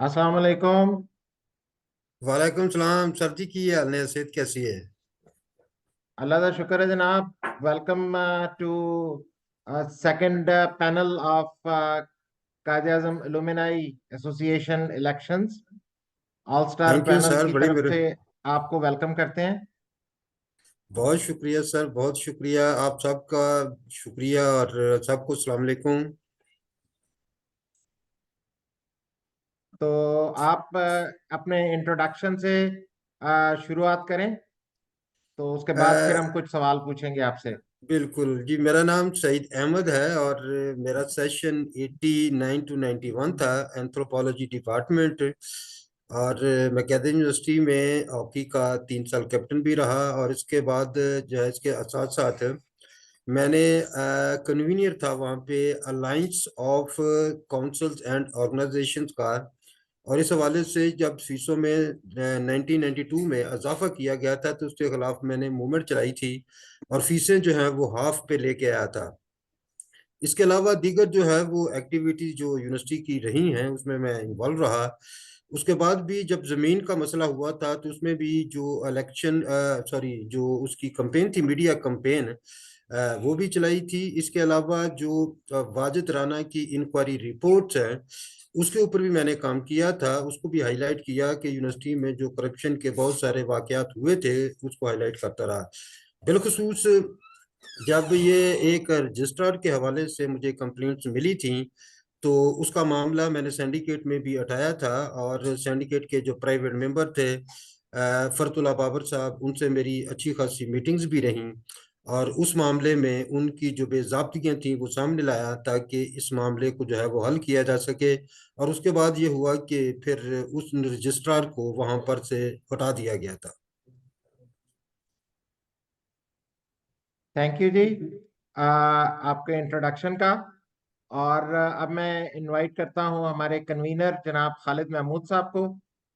अस्सलाम वालेकुम। वालेकुम सलाम सर जी, की हाल ने? सेहत कैसी है? अल्लाह का शुक्र है जनाब। Welcome to second panel of Quaid-e Azam alumni association elections. All star thank you panel sir, की बड़ी तरफ मेरे से आपको वेलकम करते हैं। बहुत शुक्रिया सर, बहुत शुक्रिया आप सबका। शुक्रिया और सबको सलाम अलैकुम। तो आप अपने इंट्रोडक्शन से शुरुआत करें, तो उसके बाद फिर हम कुछ सवाल पूछेंगे आपसे। बिल्कुल जी, मेरा नाम सईद अहमद है और मेरा सेशन 89 टू 91 था, एंथ्रोपोलॉजी डिपार्टमेंट। और मैं कैद यूनिवर्सिटी में हॉकी का 3 साल कैप्टन भी रहा। और इसके बाद जो है, इसके साथ साथ मैंने कन्वीनियर था वहाँ पे alliance of councils and organisations का। और इस हवाले से जब फीसों में 1992 में इजाफा किया गया था, तो उसके खिलाफ मैंने मूवमेंट चलाई थी और फीसें जो है वो हाफ पे लेके आया था। इसके अलावा दीगर जो है वो एक्टिविटीज जो यूनिवर्सिटी की रही हैं उसमें मैं इन्वॉल्व रहा। उसके बाद भी जब ज़मीन का मसला हुआ था तो उसमें भी जो इलेक्शन सॉरी जो उसकी कंपेन थी, मीडिया कंपेन, वो भी चलाई थी। इसके अलावा जो वाजिद राना की इंक्वायरी रिपोर्ट्स है उसके ऊपर भी मैंने काम किया था। उसको भी हाईलाइट किया कि यूनिवर्सिटी में जो करप्शन के बहुत सारे वाकयात हुए थे उसको हाईलाइट करता रहा। बिलखसूस जब ये एक रजिस्ट्रार के हवाले से मुझे कंप्लेंट्स मिली थी तो उसका मामला मैंने सिंडिकेट में भी उठाया था। और सिंडिकेट के जो प्राइवेट मेंबर थे, फरतुल्ला बाबर साहब, उनसे मेरी अच्छी खासी मीटिंग्स भी रहीं। और उस मामले में उनकी जो बेज़ाब्तियाँ थी वो सामने लाया ताकि इस मामले को जो है वो हल किया जा सके। और उसके बाद ये हुआ कि फिर उस रजिस्ट्रार को वहाँ पर से हटा दिया गया था। थैंक यू जी आपके इंट्रोडक्शन का। और अब मैं इनवाइट करता हूं हमारे कन्वीनर जनाब खालिद महमूद साहब को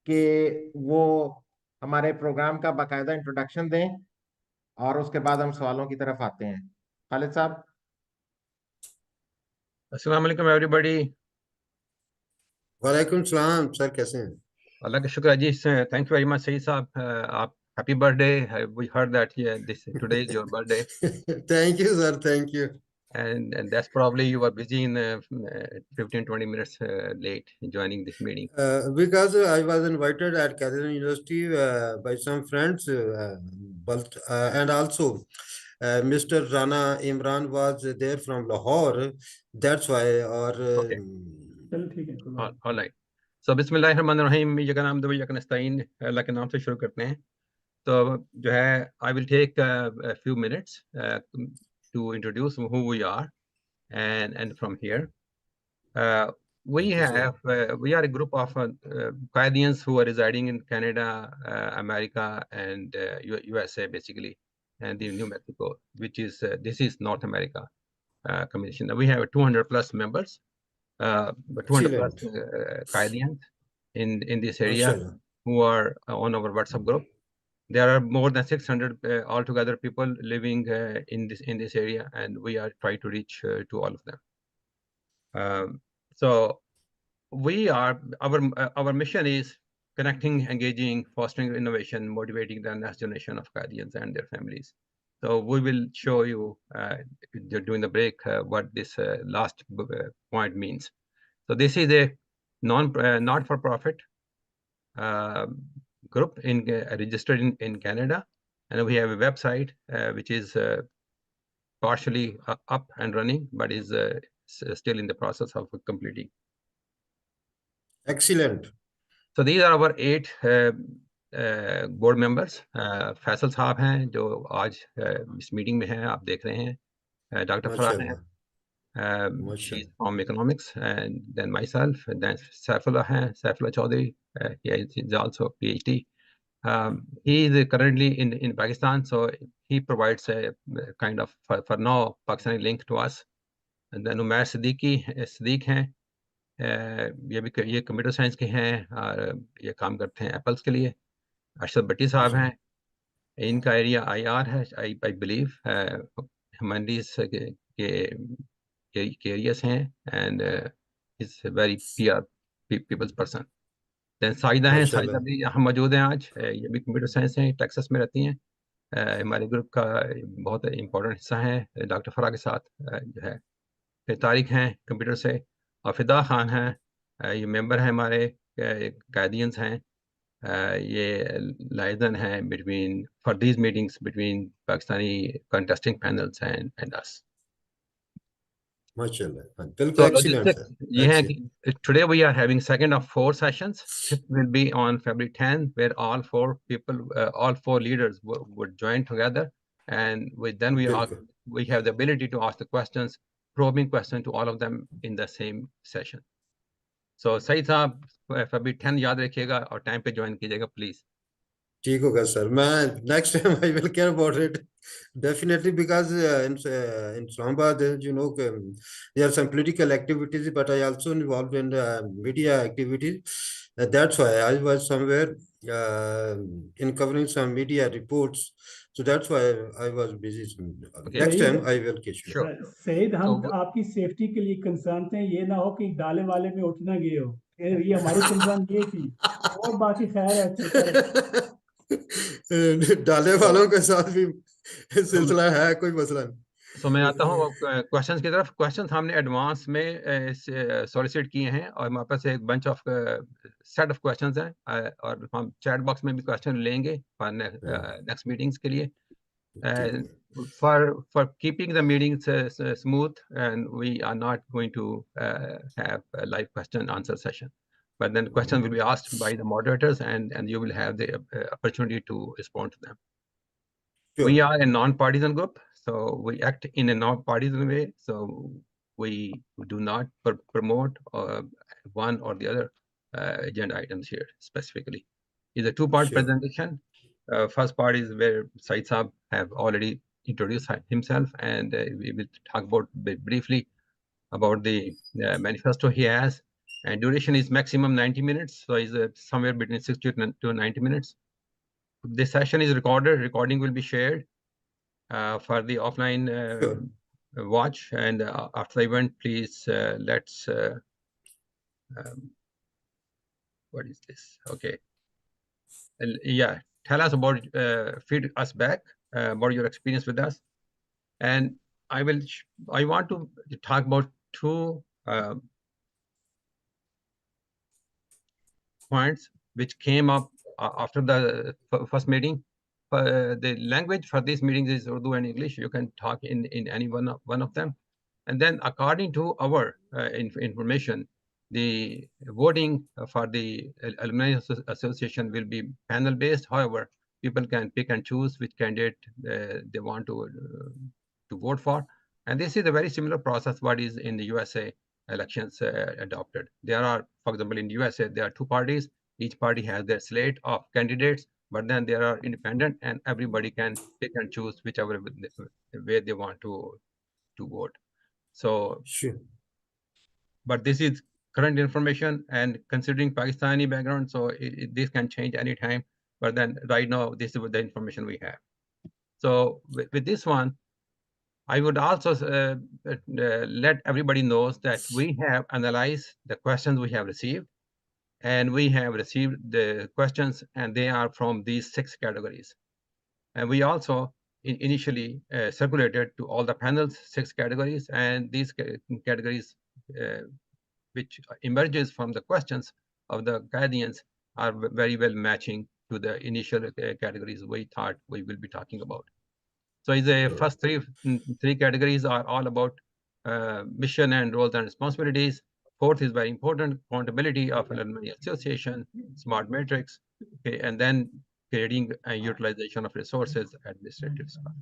कि वो हमारे प्रोग्राम का बाकायदा इंट्रोडक्शन दें, और उसके बाद हम सवालों की तरफ आते हैं। खालिद साहब। अस्सलाम वालेकुम एवरीबॉडी। वालेकुम सलाम सर, कैसे हैं? अल्लाह का शुक्र है जी। थैंक यू वेरी मच सही साहब। आप happy birthday. We heard that this today is your birthday thank you sir, thank you. and that's probably you were busy in 15-20 minutes late joining this meeting. Because I was invited at Cathedral University by some friends, but and also Mr. Rana Imran was there from Lahore. That's why. Or Okay. All right. So बिस्मिल्लाहिर्रहमानिर्रहीम, यका नाम दो यका नस्तईन, अल्लाह के नाम से शुरू करते हैं। तो जो है I will take a few minutes to introduce who we are and from here. We we are a group of Canadians who are residing in Canada, America, and USA basically, and the New Mexico, which is this is North America combination. We have 200 plus members, 200 plus excellent. Canadians in this area MashaAllah. who are on our WhatsApp group. There are more than 600 altogether people living in this area, and we are trying to reach to all of them. So we are our mission is connecting, engaging, fostering innovation, motivating the next generation of Canadians and their families. So we will show you during the break what this last point means. So this is a not-for-profit group registered in Canada, and we have a website which is partially up and running, but is still in the process of completing. Excellent. So these are our 8 board members. Faisal साहब हैं जो आज इस meeting में हैं, आप देख रहे हैं। डॉक्टर फरहान हैं, she is from economics, and then myself, and then Saifullah हैं, Saifullah Chaudhary, he is also PhD. He is currently in Pakistan, so he provides a kind of for now Pakistani link to us. And then Umair Siddiq हैं, ये computer science के हैं और ये काम करते हैं एप्पल्स के लिए। अरशद भट्टी साहब हैं, इनका एरिया आईआर है, आई बिलीव ह्यूमैनिटीज के एरियाज हैं, and is very PR people's person. Then Saida हैं, साइदा माशाल्लाह। भी यहाँ मौजूद हैं आज। ये भी कंप्यूटर साइंस हैं, टेक्सास में रहती हैं। हमारे ग्रुप का बहुत इम्पोर्टेंट हिस्सा है। डॉक्टर फराह के साथ जो है फिर तारिक हैं कंप्यूटर से, और फिदा खान हैं, ये मेंबर हैं हमारे, गाइडियंस हैं। ये लाइजन हैं between for these meetings between Pakistani contesting panels and us. माशाल्लाह, बिल्कुल So एक्सीलेंट logistics सर, ये है कि excellent. today we are having second of 4 sessions. Fifth will be on February 10, where all 4 people, all 4 leaders would join together, and then बिल्कुल we have the ability to ask the questions, probing questions to all of them in the same session. So सही साहब February 10 याद रखिएगा और time पे join कीजिएगा please. ठीक होगा सर, मैं next time I will care about it definitely, because in Islamabad, there are some political activities, but I also involved in media activities. That's why I was somewhere in covering some media reports. So that's why I was busy. Okay. Next Saeed, time I will catch you. Sure. Saeed, हम So आपकी safety के लिए concern थे, ये ना हो कि डाले वाले में उठ ना गए हो। ये हमारी कंसर्न ये थी, और बाकी खैर है, चलता रहे। डाले वालों के साथ भी सिलसिला है, कोई मसला नहीं। सो मैं आता हूँ क्वेश्चंस की तरफ। क्वेश्चंस हमने एडवांस में सॉलिसिट किए हैं और हमारे पास एक bunch of set of questions हैं, और हम चैट बॉक्स में भी क्वेश्चन लेंगे फॉर नेक्स्ट मीटिंग्स के लिए, for keeping the meetings smooth, and we are not going to have a live question and answer session, but then questions will be asked by the moderators, and you will have the opportunity to respond to them. Sure. We are a non-partisan group, so we act in a non-partisan way. So we do not promote one or the other agenda items here specifically. It's a two-part Sure. presentation. First part is where Said Saab have already introduced himself, and we will talk about briefly about the manifesto he has. And duration is maximum 90 minutes, so it's somewhere between 60 to 90 minutes. This session is recorded. Recording will be shared for the offline Sure. watch, and after the event, please let's what is this? Okay, yeah, tell us about feed us back about your experience with us, and I want to talk about two points which came up after the first meeting. The language for these meetings is Urdu and English. You can talk in any one of them. And then according to our information, the voting for the Alumni Association will be panel based. However, people can pick and choose which candidate they want to vote for. And this is a very similar process what is in the USA elections adopted. There are, for example, in USA, there are two parties. Each party has their slate of candidates, but then there are independent, and everybody can pick and choose whichever way they want to vote. So, sure. But this is current information, and considering Pakistani background, so this can change anytime. But then right now, this is the information we have. So with this one, I would also let everybody knows that we have analyzed the questions we have received, and we have received the questions, and they are from these 6 categories. And we also initially circulated to all the panels 6 categories, and these categories which emerges from the questions of the guardians are very well matching to the initial categories we thought we will be talking about. So the first three categories are all about mission and roles and responsibilities. Fourth is very important, accountability of an alumni association, smart metrics, okay, and then creating and utilization of resources, administrative stuff.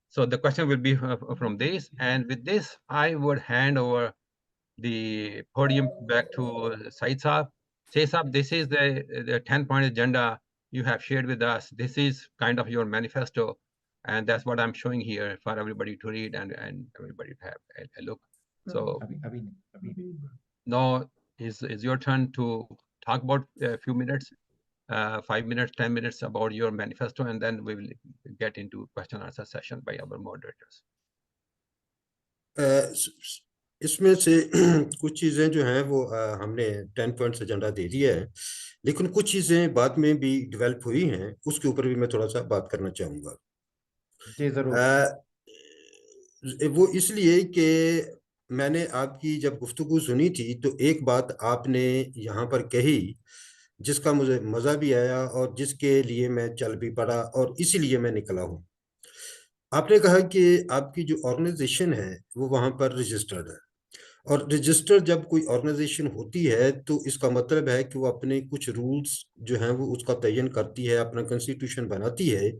So the question will be from this, and with this, I would hand over the podium back to Said Saab. Said Saab, this is the 10-point agenda you have shared with us. This is kind of your manifesto, and that's what I'm showing here for everybody to read and everybody to have a look. So now is your turn to talk about a few minutes, 5 minutes, 10 minutes about your manifesto, and then we will get into question and answer session by our moderators. इसमें से कुछ चीज़ें जो हैं वो हमने 10 points agenda दे दिया है, लेकिन कुछ चीज़ें बाद में भी डेवलप हुई हैं, उसके ऊपर भी मैं थोड़ा सा बात करना चाहूँगा। जी जरूर। वो इसलिए कि मैंने आपकी जब गुफ्तगू सुनी थी तो एक बात आपने यहाँ पर कही जिसका मुझे मज़ा भी आया और जिसके लिए मैं चल भी पड़ा और इसीलिए मैं निकला हूँ। आपने कहा कि आपकी जो ऑर्गेनाइजेशन है वो वहाँ पर रजिस्टर्ड है, और रजिस्टर जब कोई ऑर्गेनाइजेशन होती है तो इसका मतलब है कि वो अपने कुछ रूल्स जो हैं वो उसका तयन करती है, अपना कॉन्स्टिट्यूशन बनाती है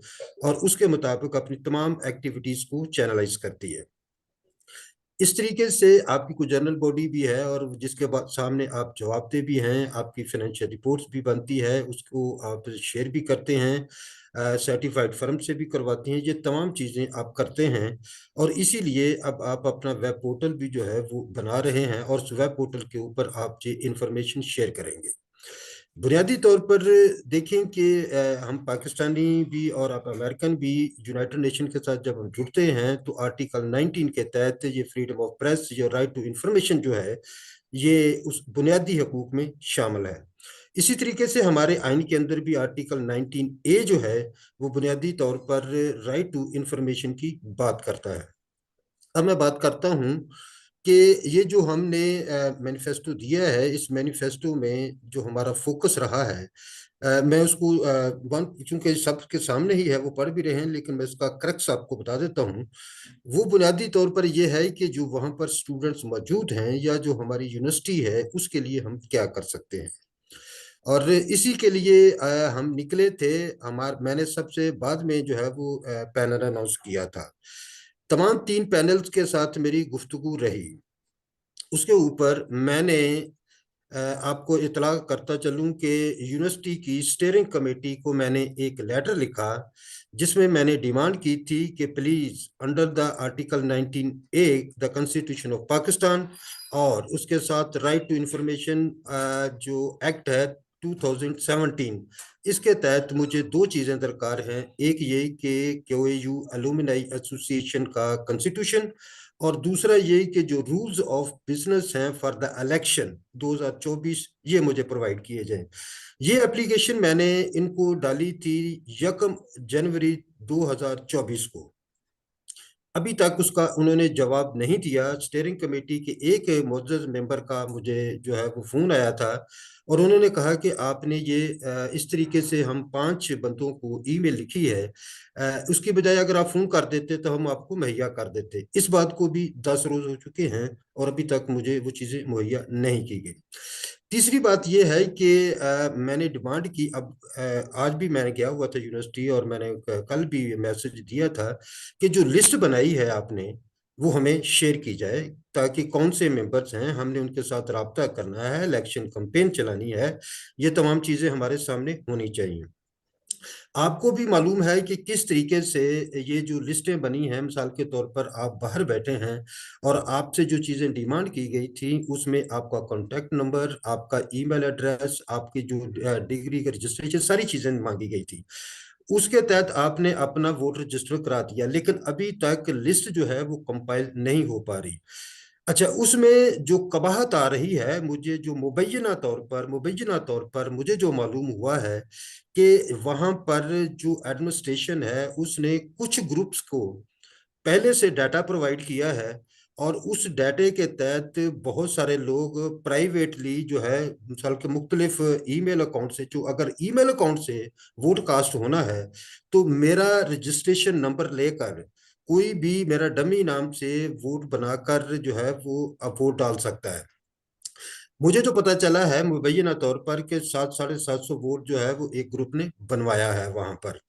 और उसके मुताबिक अपनी तमाम एक्टिविटीज को चैनलाइज करती है। इस तरीके से आपकी कोई जनरल बॉडी भी है और जिसके बाद सामने आप जवाबदेह भी हैं, आपकी फाइनेंशियल रिपोर्ट्स भी बनती है, उसको आप शेयर भी करते हैं, सर्टिफाइड फर्म से भी करवाती हैं, ये तमाम चीज़ें आप करते हैं। और इसीलिए अब आप अपना वेब पोर्टल भी जो है वो बना रहे हैं और उस वेब पोर्टल के ऊपर आप ये इंफॉर्मेशन शेयर करेंगे। बुनियादी तौर पर देखें कि हम पाकिस्तानी भी और आप अमेरिकन भी यूनाइटेड नेशन के साथ जब हम जुड़ते हैं तो आर्टिकल 19 के तहत ये फ्रीडम ऑफ प्रेस, ये राइट टू इंफॉर्मेशन जो है ये उस बुनियादी हकूक में शामिल है। इसी तरीके से हमारे आइन के अंदर भी आर्टिकल 19A जो है वो बुनियादी तौर पर राइट टू इंफॉर्मेशन की बात करता है। अब मैं बात करता हूँ कि ये जो हमने मैनिफेस्टो दिया है, इस मैनिफेस्टो में जो हमारा फोकस रहा है, मैं उसको वन क्योंकि सबके सामने ही है वो पढ़ भी रहे हैं, लेकिन मैं इसका क्रक्स आपको बता देता हूँ। वो बुनियादी तौर पर यह है कि जो वहाँ पर स्टूडेंट्स मौजूद हैं या जो हमारी यूनिवर्सिटी है उसके लिए हम क्या कर सकते हैं, और इसी के लिए हम निकले थे। मैंने सबसे बाद में जो है वो पैनल अनाउंस किया था। तमाम 3 पैनल्स के साथ मेरी गुफ्तगू रही। उसके ऊपर मैंने आपको इतला करता चलूं कि यूनिवर्सिटी की स्टीयरिंग कमेटी को मैंने एक लेटर लिखा जिसमें मैंने डिमांड की थी कि please under the article 19A the constitution of Pakistan और उसके साथ राइट टू इंफॉर्मेशन जो एक्ट है 2017, इसके तहत मुझे 2 चीज़ें दरकार हैं। एक ये कि KOAU एलुमनाई एसोसिएशन का कॉन्स्टिट्यूशन, और दूसरा ये कि जो रूल्स ऑफ बिजनेस हैं फॉर द इलेक्शन 2024 ये मुझे प्रोवाइड किए जाएं। ये एप्लीकेशन मैंने इनको डाली थी 1 जनवरी 2024 को। अभी तक उसका उन्होंने जवाब नहीं दिया। स्टीयरिंग कमेटी के एक मुअज़्ज़ज़ मेंबर का मुझे जो है वो फोन आया था और उन्होंने कहा कि आपने ये इस तरीके से हम 5 बंदों को ईमेल लिखी है, उसकी बजाय अगर आप फोन कर देते तो हम आपको मुहैया कर देते। इस बात को भी 10 रोज हो चुके हैं और अभी तक मुझे वो चीज़ें मुहैया नहीं की गई। तीसरी बात यह है कि मैंने डिमांड की, अब आज भी मैं गया हुआ था यूनिवर्सिटी और मैंने कल भी मैसेज दिया था कि जो लिस्ट बनाई है आपने वो हमें शेयर की जाए ताकि कौन से मेंबर्स हैं, हमने उनके साथ रब्ता करना है, इलेक्शन कैंपेन चलानी है, ये तमाम चीज़ें हमारे सामने होनी चाहिए। आपको भी मालूम है कि किस तरीके से ये जो लिस्टें बनी हैं, मिसाल के तौर पर आप बाहर बैठे हैं और आपसे जो चीज़ें डिमांड की गई थी उसमें आपका कॉन्टैक्ट नंबर, आपका ईमेल एड्रेस, आपकी जो डिग्री का रजिस्ट्रेशन, सारी चीज़ें मांगी गई थी। उसके तहत आपने अपना वोट रजिस्टर करा दिया, लेकिन अभी तक लिस्ट जो है वो कंपाइल नहीं हो पा रही। अच्छा, उसमें जो कबाहत आ रही है, मुझे जो मुबैना तौर पर मुझे जो मालूम हुआ है कि वहाँ पर जो एडमिनिस्ट्रेशन है उसने कुछ ग्रुप्स को पहले से डाटा प्रोवाइड किया है और उस डाटे के तहत बहुत सारे लोग प्राइवेटली जो है मिसाल के मुख्तलिफ ईमेल अकाउंट से, जो अगर ईमेल अकाउंट से वोट कास्ट होना है तो मेरा रजिस्ट्रेशन नंबर लेकर कोई भी मेरा डमी नाम से वोट बनाकर जो है वो वोट डाल सकता है। मुझे जो पता चला है मुबैना तौर पर कि 700-750 वोट जो है वो एक ग्रुप ने बनवाया है वहां पर।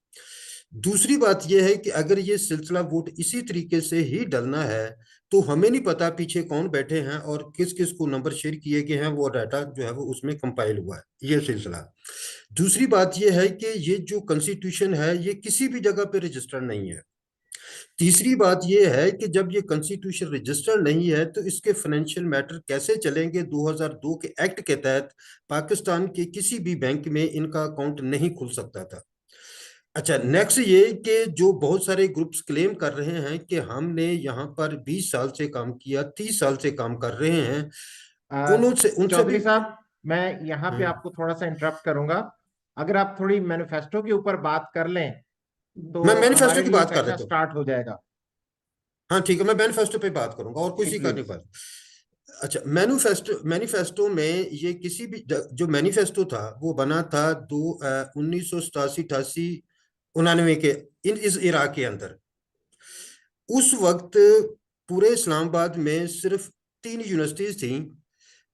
दूसरी बात यह है कि अगर ये सिलसिला वोट इसी तरीके से ही डलना है तो हमें नहीं पता पीछे कौन बैठे हैं और किस किस को नंबर शेयर किए गए हैं, वो डाटा जो है वो उसमें कंपाइल हुआ है, ये सिलसिला। दूसरी बात यह है कि ये जो कॉन्स्टिट्यूशन है ये किसी भी जगह पे रजिस्टर्ड नहीं है। तीसरी बात यह है कि जब ये कॉन्स्टिट्यूशन रजिस्टर्ड नहीं है तो इसके फाइनेंशियल मैटर कैसे चलेंगे। 2002 के एक्ट के तहत पाकिस्तान के किसी भी बैंक में इनका अकाउंट नहीं खुल सकता था। अच्छा, नेक्स्ट ये कि जो बहुत सारे ग्रुप्स क्लेम कर रहे हैं कि हमने यहाँ पर 20 साल से काम किया, 30 साल से काम कर रहे हैं, उनसे उनसे भी। चौधरी साहब, मैं यहाँ पे हम्म, आपको थोड़ा सा इंटरप्ट करूंगा। अगर आप थोड़ी मैनिफेस्टो के ऊपर बात कर लें तो मैं मैनिफेस्टो हमारे की लिए बात कर सेशन देता हूँ। स्टार्ट हो जाएगा। हाँ ठीक है, मैं मैनिफेस्टो पे बात करूंगा और जी किसी का नहीं प्लीज। बात। अच्छा, मैनिफेस्टो मैनिफेस्टो में ये किसी भी जो मैनिफेस्टो था वो बना था 1987, 88, 89 के इस इराक के अंदर। उस वक्त पूरे इस्लामाबाद में सिर्फ 3 यूनिवर्सिटीज थी।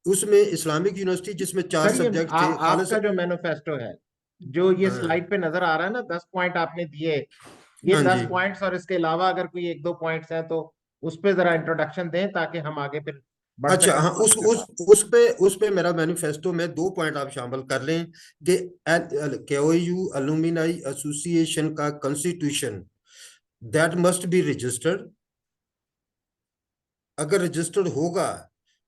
उसमें इस्लामिक यूनिवर्सिटी जिसमें 4 सर, ये सब्जेक्ट थे खालिद। आपका जो मैनिफेस्टो है, जो ये हाँ स्लाइड पे नजर आ रहा है ना, 10 पॉइंट आपने दिए, ये हाँ जी। 10 पॉइंट्स और इसके अलावा अगर कोई एक दो पॉइंट्स हैं तो उस पे जरा इंट्रोडक्शन दें ताकि हम आगे फिर बढ़ अच्छा सकें हाँ, टॉपिक के साथ। उस पे मेरा मैनिफेस्टो में 2 पॉइंट आप शामिल कर लें कि केओयू अलुमिनाई एसोसिएशन का constitution that must be registered. अगर रजिस्टर्ड होगा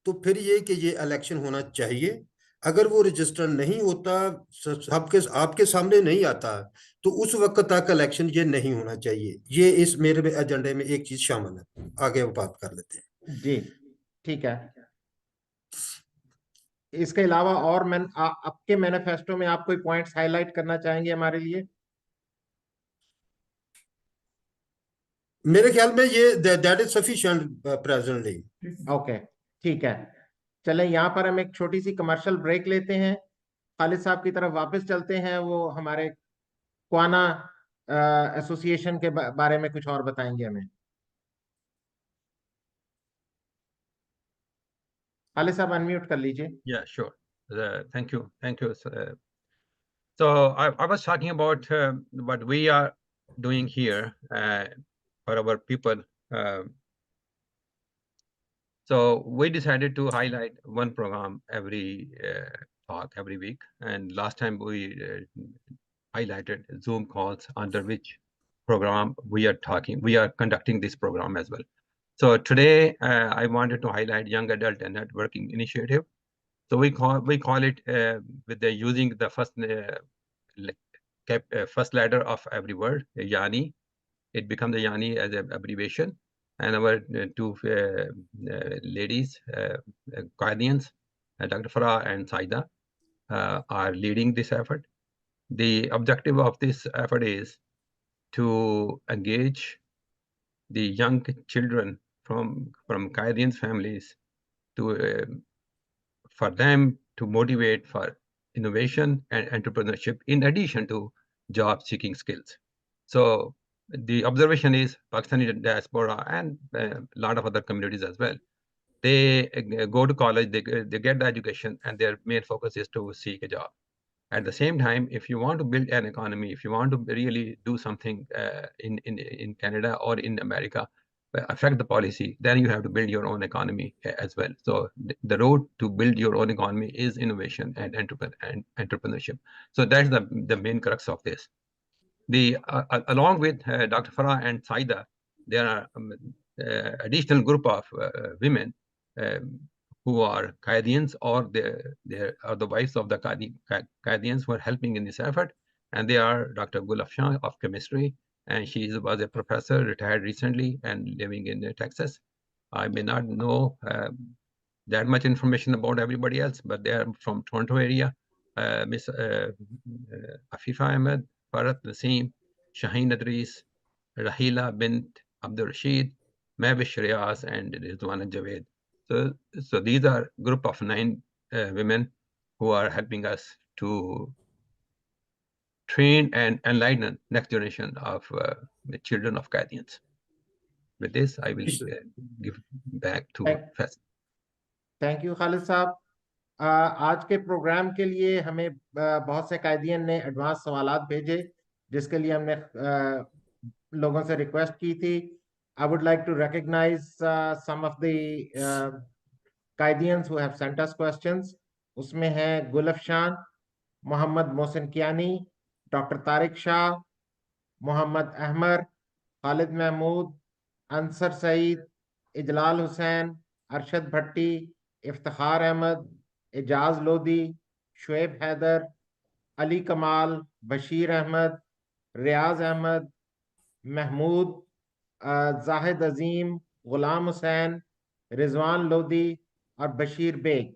तो फिर ये कि ये इलेक्शन होना चाहिए। अगर वो रजिस्टर्ड नहीं होता, सबके आपके सामने नहीं आता, तो उस वक्त तक इलेक्शन ये नहीं होना चाहिए। ये इस मेरे एजेंडे में एक चीज शामिल है। आगे वो बात कर लेते हैं। जी ठीक है। इसके अलावा और आपके मैनिफेस्टो में आप कोई पॉइंट्स हाईलाइट करना चाहेंगे हमारे लिए? मेरे ख्याल में ये that is sufficient presently. Okay, ठीक है। चलें, यहाँ पर हम एक छोटी सी कमर्शियल ब्रेक लेते हैं। खालिद साहब की तरफ वापस चलते हैं, वो हमारे क्वाना एसोसिएशन के बारे में कुछ और बताएंगे हमें। खालिद साहब, अनम्यूट कर लीजिए। Yeah, sure. Thank you. Thank you. So I was talking about what we are doing here for our people. So we decided to highlight one program every talk every week. And last time we highlighted Zoom calls under which program we are conducting this program as well. So today I wanted to highlight Young Adult and Networking Initiative. So we call it with the using the first letter of every word, Yani. It becomes the Yani as an abbreviation. And our two ladies, guardians, Dr. Farah and Saida, are leading this effort. The objective of this effort is to engage the young children from Qaidian families to for them to motivate for innovation and entrepreneurship in addition to job seeking skills. So the observation is Pakistani diaspora and a lot of other communities as well. They go to college, they get the education, and their main focus is to seek a job. At the same time, if you want to build an economy, if you want to really do something in Canada or in America, affect the policy, then you have to build your own economy as well. So the road to build your own economy is innovation and entrepreneurship. So that's the main crux of this. Along with Dr. Farah and Saida, there are additional group of women um, who are Qaidians or they are the wives of the Qaidians who are helping in this effort. And they are Dr. Gul Afshan of chemistry, and she was a professor, retired recently, and living in Texas. I may not know that much information about everybody else, but they are from Toronto area. Miss Afifa Ahmed, Farhat Naseem, Shaheen Adris, Rahila bint Abdul Rashid, Mehwish Riyaz, and Rizwana Javed. So these are group of 9 women who are helping us to train and enlighten next generation of the children of Qaidians. With this, I will give back to Faisal. Thank you Khalid साहब। आज के programme के लिए हमें बहुत से कायदियन ने advance सवालात भेजे, जिसके लिए हमने लोगों से रिक्वेस्ट की थी। I would like to recognise some of the Quaidians who have sent us questions. उसमें है गुलफशान, मोहम्मद मोहसिन कियानी, डॉक्टर तारिक शाह, मोहम्मद अहमर, खालिद महमूद, अंसर सईद, इजलाल हुसैन, अरशद भट्टी, इफ्तिखार अहमद, एजाज लोधी, शुएब हैदर, अली कमाल, बशीर अहमद, रियाज अहमद, महमूद, जाहिद अजीम, गुलाम हुसैन, रिजवान लोधी और बशीर बेग,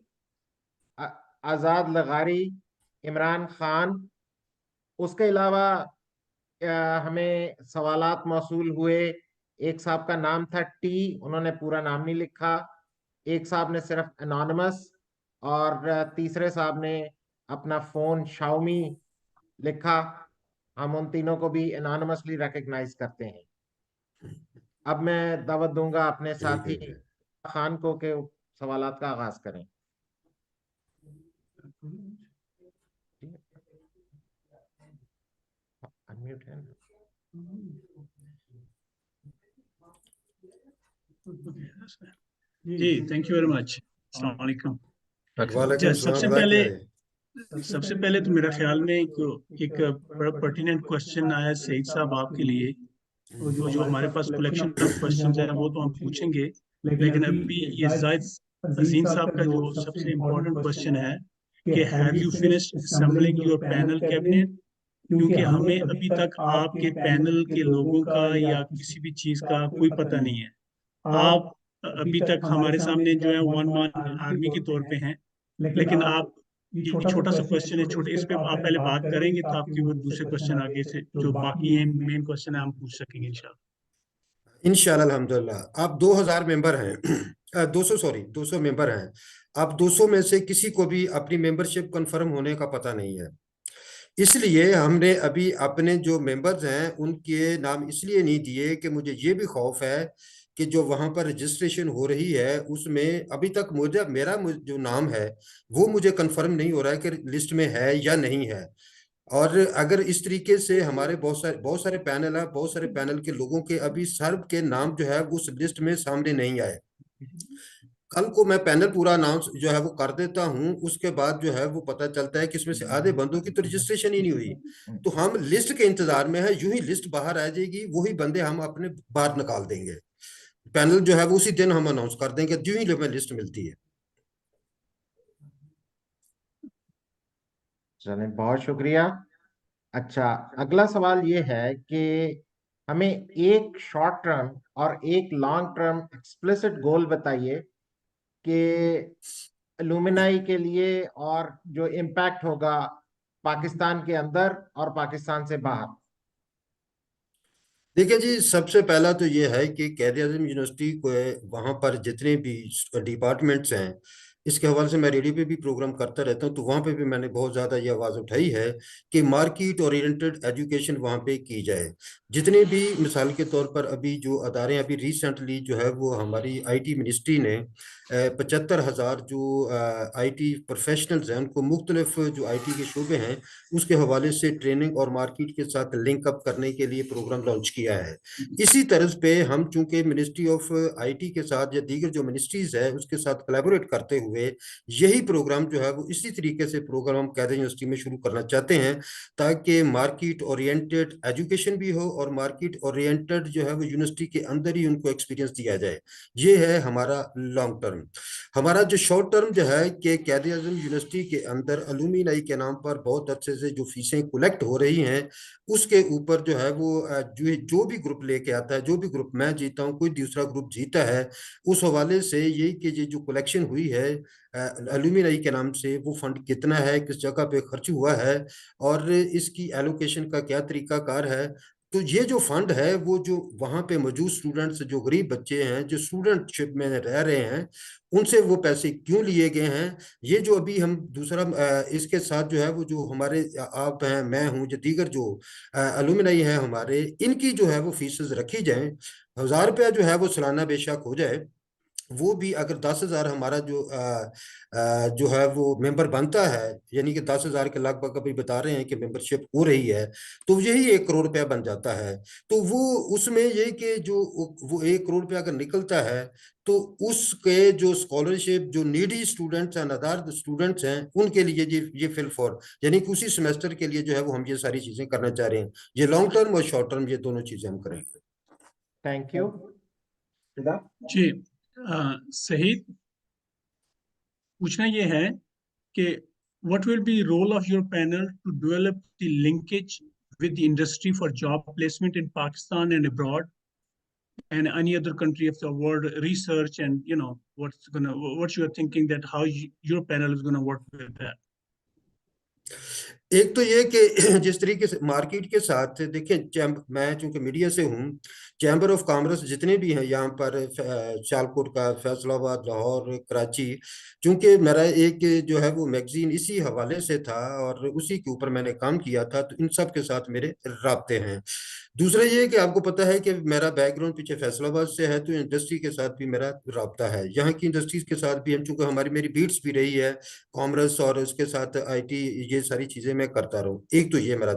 आज़ाद लगारी, इमरान खान। उसके अलावा हमें सवालात मौसूल हुए। एक साहब का नाम था टी, उन्होंने पूरा नाम नहीं लिखा। एक साहब ने सिर्फ एनोनिमस, और तीसरे साहब ने अपना फोन शाओमी लिखा। हम उन तीनों को भी एनोनिमसली रिकग्नाइज करते हैं। अब मैं दावत दूंगा अपने ठीक साथी है। खान को के सवालात का आगाज करें। अनम्यूट है ना? जी, थैंक यू वेरी मच। अस्सलाम वालेकुम। वालेकुम सबसे सलाम। पहले सबसे पहले तो मेरा ख्याल में एक बड़ा पर्टिनेंट क्वेश्चन आया सईद साहब आपके लिए। तो जो हमारे पास कलेक्शन ऑफ क्वेश्चंस हैं वो तो हम पूछेंगे, लेकिन अभी ये जायद अजीम साहब का जो सबसे इम्पोर्टेंट क्वेश्चन है कि have you finished assembling your panel cabinet, क्योंकि हमें अभी तक आपके पैनल के लोगों का या किसी भी चीज का कोई पता नहीं है। आप अभी तक हमारे सामने जो है वन मैन आर्मी के तौर पे हैं, लेकिन आप ये छोटा सा क्वेश्चन है, छोटे इस पे आप पहले बात करेंगे तो आपके वो दूसरे क्वेश्चन आगे से जो बाकी हैं मेन क्वेश्चन है हम पूछ सकेंगे इंशाल्लाह। इंशाल्लाह अल्हम्दुलिल्लाह। आप 2000 मेंबर हैं, 200 मेंबर हैं। आप 200 में से किसी को भी अपनी मेंबरशिप कंफर्म होने का पता नहीं है। इसलिए हमने अभी अपने जो मेंबर्स हैं उनके नाम इसलिए नहीं दिए कि मुझे ये भी खौफ है कि जो वहां पर रजिस्ट्रेशन हो रही है उसमें अभी तक मेरा जो नाम है वो मुझे कंफर्म नहीं हो रहा है कि लिस्ट में है या नहीं है। और अगर इस तरीके से हमारे बहुत सारे पैनल है, बहुत सारे पैनल के लोगों के अभी सर्व के नाम जो है उस लिस्ट में सामने नहीं आए। कल को मैं पैनल पूरा अनाउंस जो है वो कर देता हूं, उसके बाद जो है वो पता चलता है कि इसमें से आधे बंदों की तो रजिस्ट्रेशन ही नहीं हुई। तो हम लिस्ट के इंतजार में है, यूं ही लिस्ट बाहर आ जाएगी, वही बंदे हम अपने बाहर निकाल देंगे। पैनल जो है वो उसी दिन हम अनाउंस कर देंगे यूं ही हमें लिस्ट मिलती है। चलिए, बहुत शुक्रिया। अच्छा, अगला सवाल ये है कि हमें एक शॉर्ट टर्म और एक लॉन्ग टर्म एक्सप्लिसिट गोल बताइए कि लुमिनाई के लिए, और जो इम्पैक्ट होगा पाकिस्तान के अंदर और पाकिस्तान से बाहर। देखिए जी, सबसे पहला तो ये है कि कैद-ए-आज़म यूनिवर्सिटी को वहाँ पर जितने भी डिपार्टमेंट्स हैं, इसके हवाले से मैं रेडियो पे भी प्रोग्राम करता रहता हूँ, तो वहाँ पे भी मैंने बहुत ज़्यादा ये आवाज़ उठाई है कि मार्केट ओरिएंटेड एजुकेशन वहाँ पे की जाए। जितने भी मिसाल के तौर पर अभी जो अदारे अभी रिसेंटली जो है वो हमारी आईटी मिनिस्ट्री ने 75,000 जो आईटी प्रोफेशनल्स हैं उनको मुख्तलिफ जो आईटी के शोबे हैं उसके हवाले से ट्रेनिंग और मार्केट के साथ लिंक अप करने के लिए प्रोग्राम लॉन्च किया है। इसी तरह पे हम चूंकि मिनिस्ट्री ऑफ आईटी के साथ या दीगर जो मिनिस्ट्रीज है उसके साथ कोलैबोरेट करते हुए यही प्रोग्राम जो है वो इसी तरीके से प्रोग्राम हम कैद यूनिवर्सिटी में शुरू करना चाहते हैं, ताकि मार्केट ओरिएंटेड एजुकेशन भी हो और मार्केट ओरिएंटेड जो है वो यूनिवर्सिटी के अंदर ही उनको एक्सपीरियंस दिया जाए। ये है हमारा लॉन्ग टर्म। हमारा जो शॉर्ट टर्म जो है कि कैद-ए-आज़म यूनिवर्सिटी के अंदर अलुमिनाई के नाम पर बहुत अच्छे से जो फीसें कलेक्ट हो रही हैं उसके ऊपर जो है वो जो भी ग्रुप लेके आता है, जो भी ग्रुप मैं जीता हूँ, कोई दूसरा ग्रुप जीता है, उस हवाले से यही कि ये जो कलेक्शन हुई है अलुमिनाई के नाम से, वो फंड कितना है, किस जगह पे खर्च हुआ है और इसकी एलोकेशन का क्या तरीका कार है। तो ये जो फंड है वो जो वहाँ पे मौजूद स्टूडेंट्स, जो गरीब बच्चे हैं जो स्टूडेंटशिप में रह रहे हैं, उनसे वो पैसे क्यों लिए गए हैं। ये जो अभी हम दूसरा इसके साथ जो है वो जो हमारे आप हैं, मैं हूँ, जो दीगर जो अलुमिनाई है हमारे, इनकी जो है वो फीसेस रखी जाए। 1,000 रुपया जो है वो सालाना बेशक हो जाए, वो भी अगर 10,000 हमारा जो है वो मेंबर बनता है, यानी कि 10,000 के लगभग अभी बता रहे हैं कि मेंबरशिप हो रही है, तो यही 1 करोड़ रुपया बन जाता है। तो वो उसमें ये कि जो वो 1 करोड़ रुपया अगर निकलता है तो उसके जो स्कॉलरशिप, जो नीडी स्टूडेंट्स हैं, नादार स्टूडेंट्स हैं, उनके लिए ये फिल फॉर, यानी कि उसी सेमेस्टर के लिए जो है वो हम ये सारी चीजें करना चाह रहे हैं। ये लॉन्ग टर्म और शॉर्ट टर्म, ये दोनों चीजें हम करेंगे। Thank you. जी, सहीद, पूछना ये है कि what will be role of your panel to develop the linkage with the industry for job placement in Pakistan and abroad, and any other country of the world, research, and what you are thinking that how your panel is going to work with that? एक तो ये कि जिस तरीके से market के साथ देखिए, मैं चूंकि मीडिया से हूँ, चैम्बर ऑफ कॉमर्स जितने भी हैं यहाँ पर, सियालकोट का, फैसलाबाद, लाहौर, कराची, चूंकि मेरा एक जो है वो मैगजीन इसी हवाले से था और उसी के ऊपर मैंने काम किया था, तो इन सब के साथ मेरे राब्ते हैं। दूसरा ये कि आपको पता है कि मेरा बैकग्राउंड पीछे फैसलाबाद से है, तो इंडस्ट्री के साथ भी मेरा राब्ता है, यहाँ की इंडस्ट्रीज के साथ भी हम, चूंकि मेरी बीट्स भी रही है कॉमर्स और उसके साथ IT, ये सारी चीजें मैं करता रहूं। एक तो ये मेरा।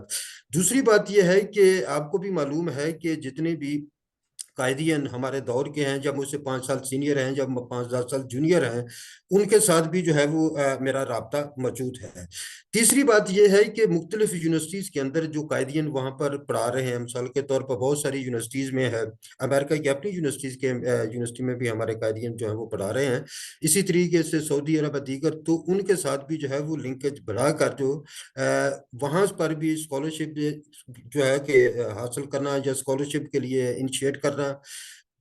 दूसरी बात ये है कि आपको भी मालूम है कि जितने भी कायदियन हमारे दौर के हैं, जब मुझसे 5 साल सीनियर हैं, जब 5-10 साल जूनियर हैं, उनके साथ भी जो है वो मेरा राब्ता मौजूद है। तीसरी बात यह है कि मुख्तलिफ यूनिवर्सिटीज़ के अंदर जो कायदियन वहाँ पर पढ़ा रहे हैं, मिसाल के तौर पर बहुत सारी यूनिवर्सिटीज़ में है, अमेरिका की अपनी यूनिवर्सिटीज़ के यूनिवर्सिटी में भी हमारे कायदियन जो है वो पढ़ा रहे हैं, इसी तरीके से सऊदी अरब दीगर, तो उनके साथ भी जो है वो लिंकेज बढ़ाकर जो वहाँ पर भी स्कॉलरशिप जो है कि हासिल करना या स्कॉलरशिप के लिए इनिशिएट करना।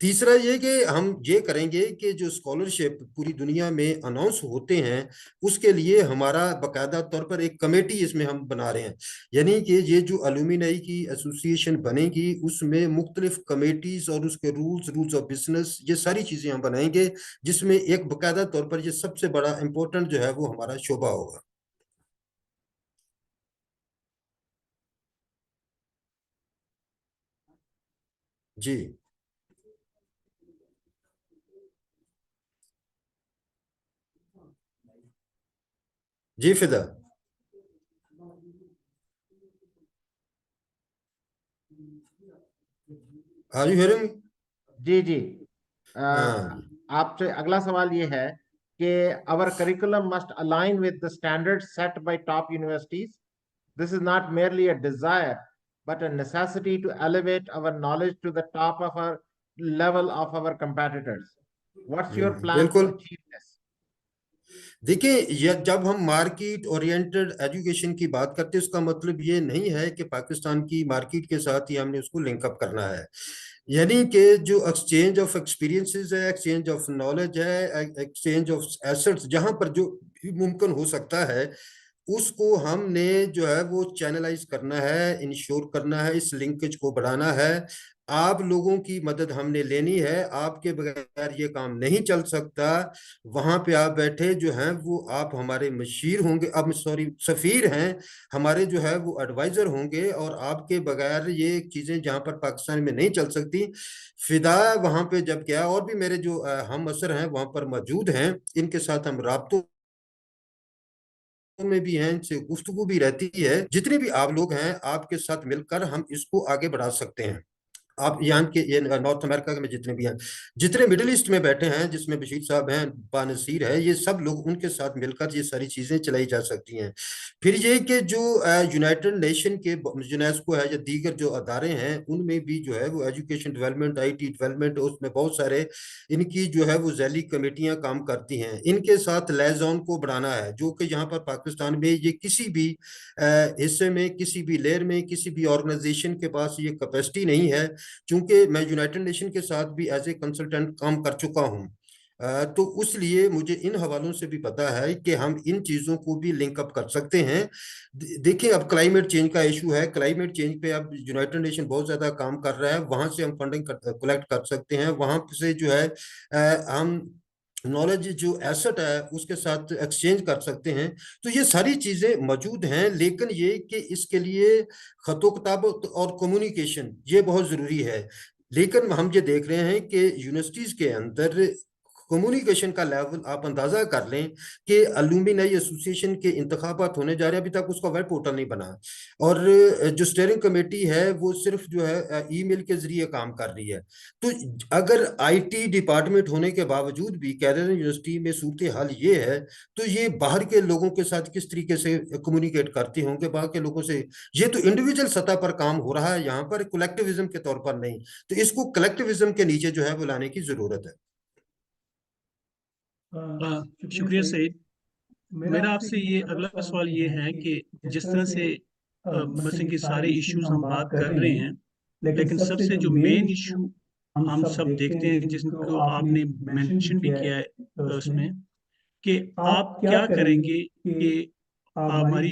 तीसरा ये कि हम ये करेंगे कि जो स्कॉलरशिप पूरी दुनिया में अनाउंस होते हैं, उसके लिए हमारा बाकायदा तौर पर एक कमेटी इसमें हम बना रहे हैं, यानी कि ये जो अलुमिनाई की एसोसिएशन बनेगी, उसमें मुख्तलिफ कमेटीज और उसके रूल्स ऑफ बिजनेस, ये सारी चीजें हम बनाएंगे, जिसमें एक बाकायदा तौर पर ये सबसे बड़ा इंपॉर्टेंट जो है वो हमारा शोबा होगा। जी जी फिदा, आर यू हियरिंग? जी जी। हाँ, आपसे अगला सवाल ये है कि our curriculum must align with the standards set by top universities. This is not merely a desire, but a necessity to elevate our knowledge to the top of our level of our competitors. What's your plan to बिल्कुल। achieve this? देखिए, ये जब हम market oriented education की बात करते हैं, उसका मतलब ये नहीं है कि पाकिस्तान की मार्केट के साथ ही हमने उसको लिंकअप करना है, यानी कि जो एक्सचेंज ऑफ एक्सपीरियंसेस है, एक्सचेंज ऑफ नॉलेज है, एक्सचेंज ऑफ एसेट्स, जहां पर जो मुमकिन हो सकता है, उसको हमने जो है वो चैनलाइज करना है, इंश्योर करना है, इस लिंकेज को बढ़ाना है। आप लोगों की मदद हमने लेनी है, आपके बगैर ये काम नहीं चल सकता। वहां पे आप बैठे जो हैं वो आप हमारे मशीर होंगे, अब सॉरी सफीर हैं हमारे, जो है वो एडवाइजर होंगे, और आपके बगैर ये चीजें जहां पर पाकिस्तान में नहीं चल सकती। फिदा वहां पे जब गया, और भी मेरे जो हम असर हैं वहां पर मौजूद हैं, इनके साथ हम राब्तों में भी हैं, इनसे गुफ्तगू भी रहती है। जितने भी आप लोग हैं, आपके साथ मिलकर हम इसको आगे बढ़ा सकते हैं। आप यहाँ के ये नॉर्थ अमेरिका में जितने भी हैं, जितने मिडिल ईस्ट में बैठे हैं, जिसमें बशीर साहब हैं, बानसीर है, ये सब लोग, उनके साथ मिलकर ये सारी चीजें चलाई जा सकती हैं। फिर ये कि जो यूनाइटेड नेशन के यूनेस्को है या दीगर जो अदारे हैं, उनमें भी जो है वो एजुकेशन डेवलपमेंट, IT डेवलपमेंट, उसमें बहुत सारे इनकी जो है वो जैली कमेटियां काम करती हैं। इनके साथ लेजॉन को बढ़ाना है, जो कि यहाँ पर पाकिस्तान में ये किसी भी हिस्से में, किसी भी लेयर में, किसी भी ऑर्गेनाइजेशन के पास ये कैपेसिटी नहीं है। चूंकि मैं यूनाइटेड नेशन के साथ भी एज ए कंसल्टेंट काम कर चुका हूं, तो उसलिए मुझे इन हवालों से भी पता है कि हम इन चीजों को भी लिंक अप कर सकते हैं। देखिए, अब क्लाइमेट चेंज का इशू है, क्लाइमेट चेंज पे अब यूनाइटेड नेशन बहुत ज्यादा काम कर रहा है, वहां से हम फंडिंग कलेक्ट कर सकते हैं, वहां से जो है हम नॉलेज जो एसेट है उसके साथ एक्सचेंज कर सकते हैं। तो ये सारी चीजें मौजूद हैं, लेकिन ये कि इसके लिए खतो किताबत और कम्युनिकेशन ये बहुत जरूरी है। लेकिन हम ये देख रहे हैं कि यूनिवर्सिटीज के अंदर कम्युनिकेशन का लेवल आप अंदाजा कर लें कि अलुमिनाई एसोसिएशन के इंतखाबात होने जा रहे हैं, अभी तक उसका वेब पोर्टल नहीं बना, और जो स्टीयरिंग कमेटी है वो सिर्फ जो है ईमेल के जरिए काम कर रही है। तो अगर IT डिपार्टमेंट होने के बावजूद भी कैरियर यूनिवर्सिटी में सूरत हाल ये है, तो ये बाहर के लोगों के साथ किस तरीके से कम्युनिकेट करते होंगे बाहर के लोगों से? ये तो इंडिविजुअल सतह पर काम हो रहा है, यहाँ पर कलेक्टिविज्म के तौर पर नहीं। तो इसको कलेक्टिविज्म के नीचे जो है वो लाने की जरूरत है। शुक्रिया सईद। मेरा आपसे ये अगला सवाल ये है कि जिस तरह से मसलन कि सारे इश्यूज हम बात कर रहे हैं, लेकिन सबसे जो मेन इशू हम सब देखते हैं, जिसको आपने मेंशन भी किया है उसमें, कि आप क्या करेंगे कि हमारी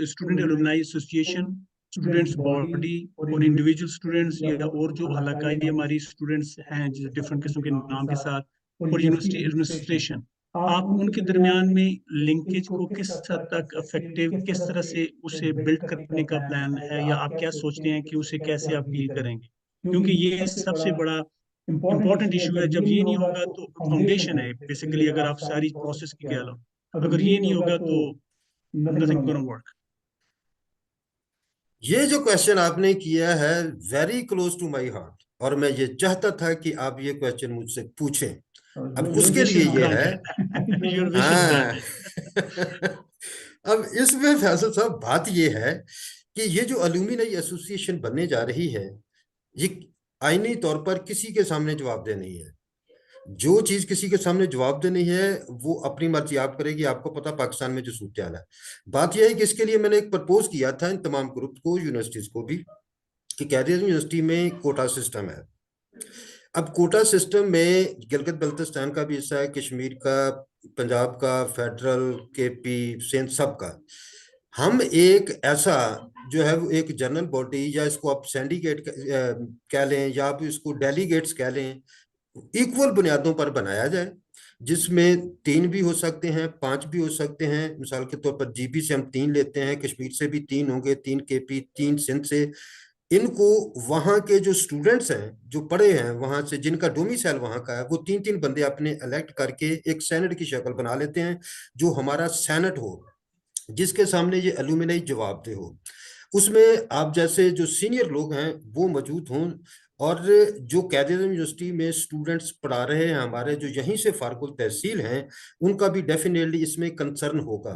student alumni association, students body और इंडिविजुअल स्टूडेंट्स या और जो हलाकाई हमारी स्टूडेंट्स हैं जो डिफरेंट किस्म के नाम के साथ, और यूनिवर्सिटी एडमिनिस्ट्रेशन, आप उनके दरमियान में लिंकेज को किस हद तक इफेक्टिव, किस तरह से उसे बिल्ड करने का प्लान है, या आप क्या सोचते हैं कि उसे कैसे आप डील करेंगे? क्योंकि ये सबसे बड़ा इम्पोर्टेंट इशू है। जब ये नहीं होगा तो फाउंडेशन है बेसिकली, अगर आप सारी प्रोसेस की कह लो, अगर ये नहीं होगा तो नथिंग गोना वर्क। ये जो क्वेश्चन आपने किया है very close to my heart, और मैं ये चाहता था कि आप ये क्वेश्चन मुझसे पूछें। अब उसके लिए ये है हाँ अब इसमें फैसल साहब बात ये है कि ये जो अलुमिनी एसोसिएशन बनने जा रही है, ये आईनी तौर पर किसी के सामने जवाबदेह नहीं है। जो चीज किसी के सामने जवाबदेह नहीं है वो अपनी मर्जी आप करेगी। आपको पता पाकिस्तान में जो सूरत हाल है, बात यह है कि इसके लिए मैंने एक प्रपोज किया था इन तमाम ग्रुप को, यूनिवर्सिटीज को भी, कि कैरियर यूनिवर्सिटी में कोटा सिस्टम है। अब कोटा सिस्टम में गिलगित बल्तिस्तान का भी हिस्सा है, कश्मीर का, पंजाब का, फेडरल, केपी, सिंध, सबका। हम एक ऐसा जो है वो एक जनरल बॉडी, या इसको आप सिंडिकेट कह लें या आप इसको डेलीगेट्स कह लें, इक्वल बुनियादों पर बनाया जाए, जिसमें 3 भी हो सकते हैं, 5 भी हो सकते हैं। मिसाल के तौर पर जीबी से हम 3 लेते हैं, कश्मीर से भी 3 होंगे, 3 केपी, 3 सिंध से। इनको वहां के जो स्टूडेंट्स हैं जो पढ़े हैं वहां से, जिनका डोमिसाइल वहां का है, वो 3-3 बंदे अपने इलेक्ट करके एक सेनेट की शक्ल बना लेते हैं, जो हमारा सेनेट हो, जिसके सामने ये अलुमिनी जवाबदेह हो। उसमें आप जैसे जो सीनियर लोग हैं वो मौजूद हों, और जो कैरियर यूनिवर्सिटी में स्टूडेंट्स पढ़ा रहे हैं हमारे, जो यहीं से फारकुल तहसील हैं, उनका भी डेफिनेटली इसमें कंसर्न होगा।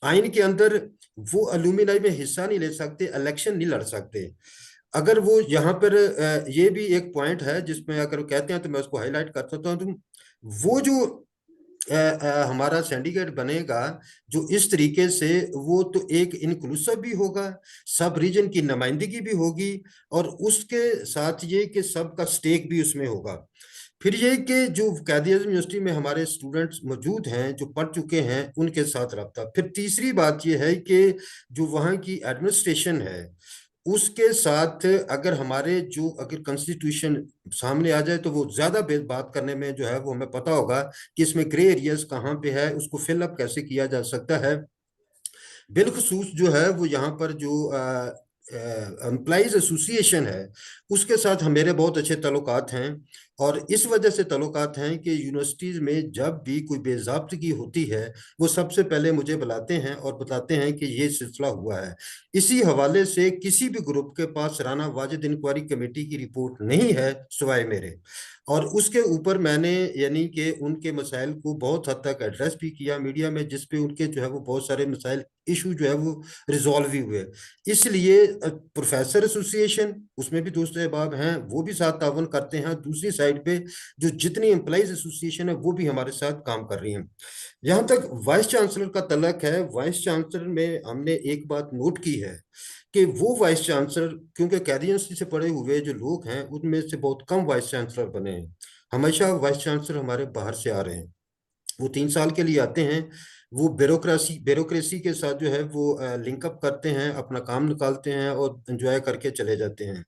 आइन के अंदर वो अलुमिनी में हिस्सा नहीं ले सकते, इलेक्शन नहीं लड़ सकते। अगर वो यहाँ पर ये भी एक पॉइंट है जिसमें अगर कहते हैं तो मैं उसको हाईलाइट कर सकता हूँ। वो जो हमारा सिंडिकेट बनेगा जो इस तरीके से, वो तो एक इंक्लूसिव भी होगा, सब रीजन की नुमाइंदगी भी होगी, और उसके साथ ये कि सबका स्टेक भी उसमें होगा। फिर ये कि जो कैरियर यूनिवर्सिटी में हमारे स्टूडेंट्स मौजूद हैं जो पढ़ चुके हैं, उनके साथ रब्ता। फिर तीसरी बात ये है कि जो वहाँ की एडमिनिस्ट्रेशन है उसके साथ अगर हमारे जो अगर कॉन्स्टिट्यूशन सामने आ जाए तो वो ज्यादा बात करने में जो है वो हमें पता होगा कि इसमें ग्रे एरियाज कहाँ पे है, उसको फिलअप कैसे किया जा सकता है। बिलखसूस जो है वो यहाँ पर जो एम्प्लॉइज एसोसिएशन है उसके साथ मेरे बहुत अच्छे तल्लुकात हैं, और इस वजह से तल्लुकात हैं कि यूनिवर्सिटीज में जब भी कोई बेज़ाब्तगी होती है वो सबसे पहले मुझे बुलाते हैं और बताते हैं कि ये सिलसिला हुआ है। इसी हवाले से किसी भी ग्रुप के पास राना वाजिद इंक्वायरी कमेटी की रिपोर्ट नहीं है सिवाय मेरे, और उसके ऊपर मैंने यानी कि उनके मसाइल को बहुत हद तक एड्रेस भी किया मीडिया में, जिसपे उनके जो है वो बहुत सारे मसाइल इशू जो है वो रिजॉल्व भी हुए। इसलिए प्रोफेसर एसोसिएशन, उसमें भी दोस्त अहबाब हैं, वो भी साथ तावन करते हैं। दूसरी साइड पे जो जितनी एम्प्लॉइज एसोसिएशन है वो भी हमारे साथ काम कर रही हैं। यहाँ तक वाइस चांसलर का तलक है, वाइस चांसलर में हमने एक बात नोट की है कि वो वाइस चांसलर, क्योंकि कैरियर से पढ़े हुए जो लोग हैं उनमें से बहुत कम वाइस चांसलर बने हैं। हमेशा वाइस चांसलर हमारे बाहर से आ रहे हैं, वो 3 साल के लिए आते हैं, वो ब्यूरोक्रेसी के साथ जो है वो लिंकअप करते हैं, अपना काम निकालते हैं और एंजॉय करके चले जाते हैं।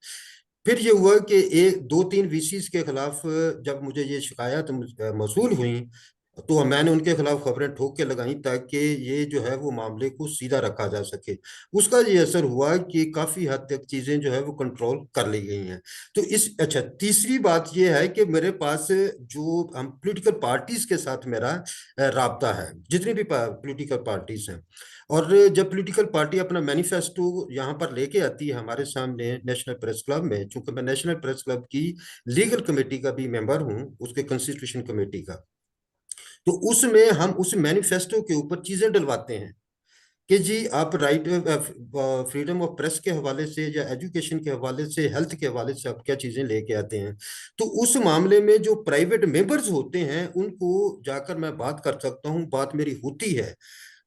फिर ये हुआ कि 1-2-3 वीसीज के खिलाफ जब मुझे ये शिकायत मौसूल हुई तो मैंने उनके खिलाफ खबरें ठोक के लगाई ताकि ये जो है वो मामले को सीधा रखा जा सके। उसका ये असर हुआ कि काफी हद तक चीजें जो है वो कंट्रोल कर ली गई हैं। तो अच्छा, तीसरी बात ये है कि मेरे पास जो हम पोलिटिकल पार्टीज के साथ मेरा राब्ता है, जितनी भी पोलिटिकल पार्टीज हैं, और जब पॉलिटिकल पार्टी अपना मैनिफेस्टो यहाँ पर लेके आती है हमारे सामने नेशनल प्रेस क्लब में, चूंकि मैं नेशनल प्रेस क्लब की लीगल कमेटी का भी मेंबर हूँ, उसके कॉन्स्टिट्यूशन कमेटी का, तो उसमें हम उस मैनिफेस्टो के ऊपर चीजें डलवाते हैं कि जी आप राइट फ्रीडम ऑफ प्रेस के हवाले से या एजुकेशन के हवाले से, हेल्थ के हवाले से आप क्या चीजें लेके आते हैं। तो उस मामले में जो प्राइवेट मेंबर्स होते हैं उनको जाकर मैं बात कर सकता हूँ, बात मेरी होती है।